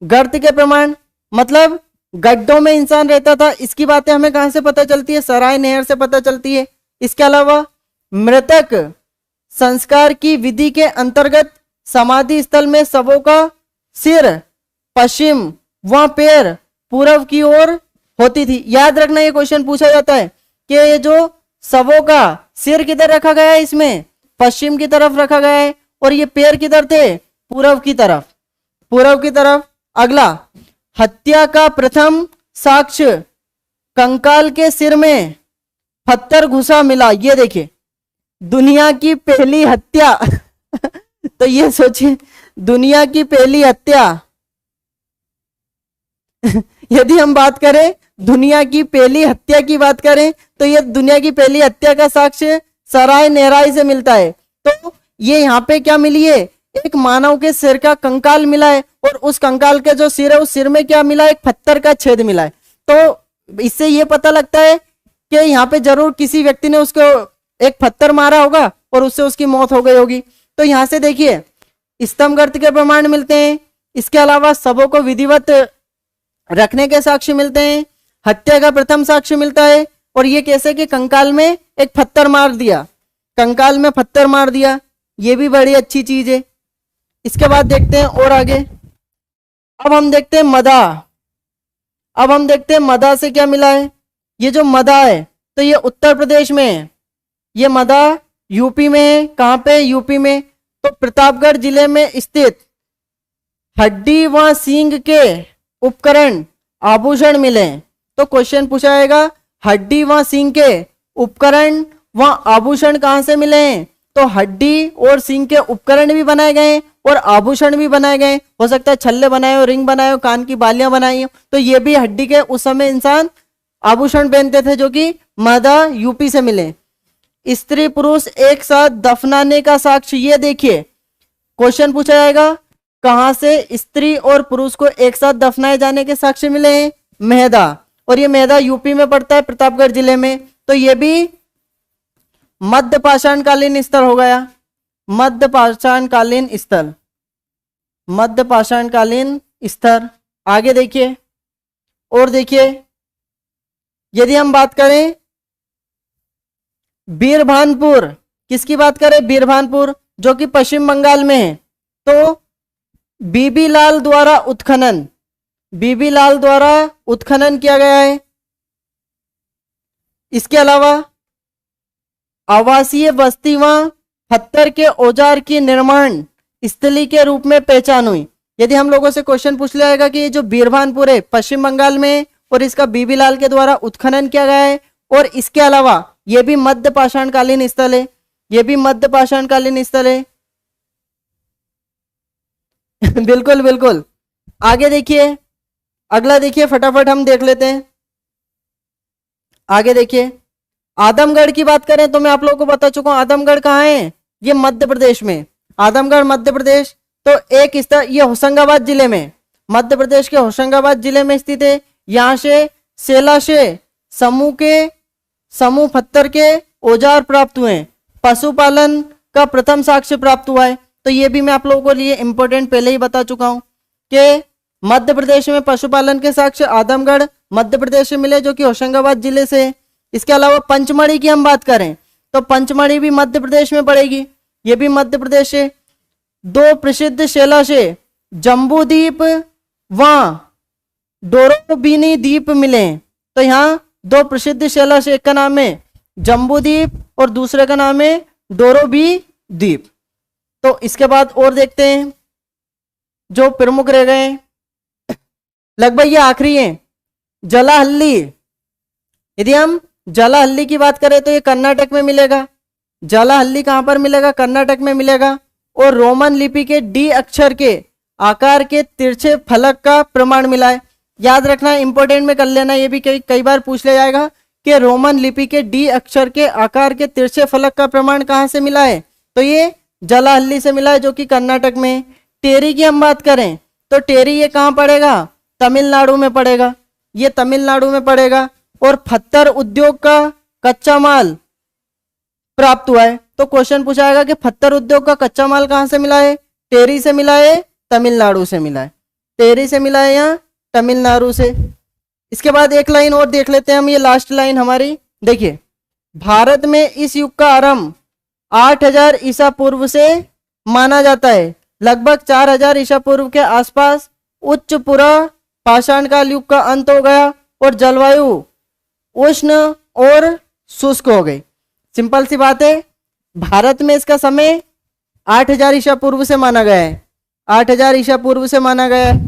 गर्त के प्रमाण मतलब गड्ढों में इंसान रहता था, इसकी बातें हमें कहां से पता चलती है, सराय नहर से पता चलती है। इसके अलावा मृतक संस्कार की विधि के अंतर्गत समाधि स्थल में शवों का सिर पश्चिम व पैर पूर्व की ओर होती थी। याद रखना, ये क्वेश्चन पूछा जाता है कि ये जो शवों का सिर किधर रखा गया है, इसमें पश्चिम की तरफ रखा गया है, और ये पैर किधर थे, पूर्व की तरफ, पूर्व की तरफ। अगला, हत्या का प्रथम साक्ष्य कंकाल के सिर में पत्थर घुसा मिला। ये देखिए दुनिया की पहली हत्या तो ये सोचिए, दुनिया की पहली हत्या यदि हम बात करें दुनिया की पहली हत्या की बात करें तो ये दुनिया की पहली हत्या का साक्ष्य सराय नहराई से मिलता है। तो ये यहाँ पे क्या मिली है, एक मानव के सिर का कंकाल मिला है, और उस कंकाल के जो सिर है उस सिर में क्या मिला है, एक पत्थर का छेद मिला है। तो इससे ये पता लगता है कि यहाँ पे जरूर किसी व्यक्ति ने उसको एक पत्थर मारा होगा और उससे उसकी मौत हो गई होगी। तो यहाँ से देखिए स्तंभ गर्त के प्रमाण मिलते हैं, इसके अलावा शवों को विधिवत रखने के साक्ष्य मिलते हैं, हत्या का प्रथम साक्ष्य मिलता है, और ये कैसे कि कंकाल में एक पत्थर मार दिया, कंकाल में पत्थर मार दिया, ये भी बड़ी अच्छी चीज है। इसके बाद देखते हैं और आगे, अब हम देखते हैं मदा। अब हम देखते हैं मदा से क्या मिला है। ये जो मदा है तो ये उत्तर प्रदेश में है, ये मदा यूपी में है। कहां पे, यूपी में। तो प्रतापगढ़ जिले में स्थित हड्डी व सींग के उपकरण आभूषण मिले। तो क्वेश्चन पूछा जाएगा हड्डी व सींग के उपकरण व आभूषण कहां से मिले हैं, तो हड्डी और सींग के उपकरण भी बनाए गए हैं और आभूषण भी बनाए गए, हो सकता है छल्ले बनाए हो, रिंग बनाए हो, कान की बालियां बनाई हो, तो ये भी हड्डी के उस समय इंसान आभूषण पहनते थे जो कि मध्य यूपी से मिले। स्त्री पुरुष एक साथ दफनाने का साक्ष्य, ये देखिए क्वेश्चन पूछा जाएगा कहां से स्त्री और पुरुष को एक साथ दफनाए जाने के साक्ष्य मिले हैं, मेहदा, और ये मेहदा यूपी में पड़ता है, प्रतापगढ़ जिले में, तो ये भी मध्य पाषाणकालीन स्थल हो गया, मध्य पाषाणकालीन स्थल, मध्य पाषाणकालीन स्थल। आगे देखिए और देखिए, यदि हम बात करें बीरभानपुर, किसकी बात करें, बीरभानपुर जो कि पश्चिम बंगाल में है, तो बीबी लाल द्वारा उत्खनन, बीबी लाल द्वारा उत्खनन किया गया है। इसके अलावा आवासीय बस्ती व पत्थर के औजार की निर्माण स्थली के रूप में पहचान हुई। यदि हम लोगों से क्वेश्चन पूछ लिया जाएगा कि ये जो बीरभानपुर है पश्चिम बंगाल में और इसका बीबी लाल के द्वारा उत्खनन किया गया है, और इसके अलावा ये भी मध्य पाषाणकालीन स्थल है, ये भी मध्य पाषाणकालीन स्थल है। बिल्कुल बिल्कुल। आगे देखिए, अगला देखिए, फटाफट हम देख लेते हैं। आगे देखिए, आदमगढ़ की बात करें तो मैं आप लोगों को बता चुका हूं आदमगढ़ कहाँ है, ये मध्य प्रदेश में, आदमगढ़ मध्य प्रदेश। तो एक स्थल ये होशंगाबाद जिले में, मध्य प्रदेश के होशंगाबाद जिले में स्थित है। यहां से सेला से समूह पत्थर के औजार प्राप्त हुए, पशुपालन का प्रथम साक्ष्य प्राप्त हुआ है। तो ये भी मैं आप लोगों को लिए इंपॉर्टेंट पहले ही बता चुका हूं कि मध्य प्रदेश में पशुपालन के साक्ष्य आदमगढ़ मध्य प्रदेश से मिले जो कि होशंगाबाद जिले से। इसके अलावा पंचमढ़ी की हम बात करें तो पंचमढ़ी भी मध्य प्रदेश में पड़ेगी, ये भी मध्य प्रदेश से। दो प्रसिद्ध शैलाशय जम्बू द्वीप व डोरोबिनी द्वीप मिले, तो यहाँ दो प्रसिद्ध शैलाशय, एक का नाम है जम्बू द्वीप और दूसरे का नाम है डोरोबी द्वीप। तो इसके बाद और देखते हैं जो प्रमुख रह गए, लगभग ये आखिरी है, जलाहल्ली। यदि हम जलाहल्ली की बात करें तो ये कर्नाटक में मिलेगा, जलाहल्ली कहां पर मिलेगा, कर्नाटक में मिलेगा। और रोमन लिपि के डी अक्षर के आकार के तिरछे फलक का प्रमाण मिला है। याद रखना, इंपॉर्टेंट में कर लेना, ये भी कई बार पूछ लिया जाएगा कि रोमन लिपि के डी अक्षर के आकार के तिरछे फलक का प्रमाण कहां से मिला है, तो ये जलाहल्ली से मिला है जो कि कर्नाटक में। टेरी की हम बात करें तो टेरी ये कहां पड़ेगा, तमिलनाडु में पड़ेगा, ये तमिलनाडु में पड़ेगा। और पत्थर उद्योग का कच्चा माल प्राप्त हुआ है, तो क्वेश्चन पूछा जाएगा कि पत्थर उद्योग का कच्चा माल कहां से मिला है, टेरी से मिला है, तमिलनाडु से मिला है, टेरी से मिला है या तमिलनाडु से। इसके बाद एक लाइन और देख लेते हैं हम, ये लास्ट लाइन हमारी, देखिए भारत में इस युग का आरंभ 8000 ईसा पूर्व से माना जाता है। लगभग 4000 ईसा पूर्व के आसपास उच्च पुरा पाषाण काल युग का अंत हो गया और जलवायु उष्ण और शुष्क हो गई। सिंपल सी बात है, भारत में इसका समय 8000 ईसा पूर्व से माना गया है, 8000 ईसा पूर्व से माना गया है।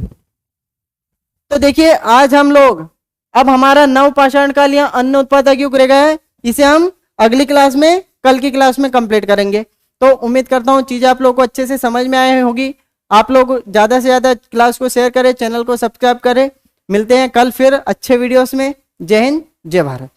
तो देखिए आज हम लोग, अब हमारा नव पाषाण काल या अन्न उत्पादक युग रह गया है, इसे हम अगली क्लास में, कल की क्लास में कंप्लीट करेंगे। तो उम्मीद करता हूँ चीजें आप लोग को अच्छे से समझ में आई होगी। आप लोग ज्यादा से ज्यादा क्लास को शेयर करें, चैनल को सब्सक्राइब करें। मिलते हैं कल फिर अच्छे वीडियोस में। जय हिंद, जय भारत।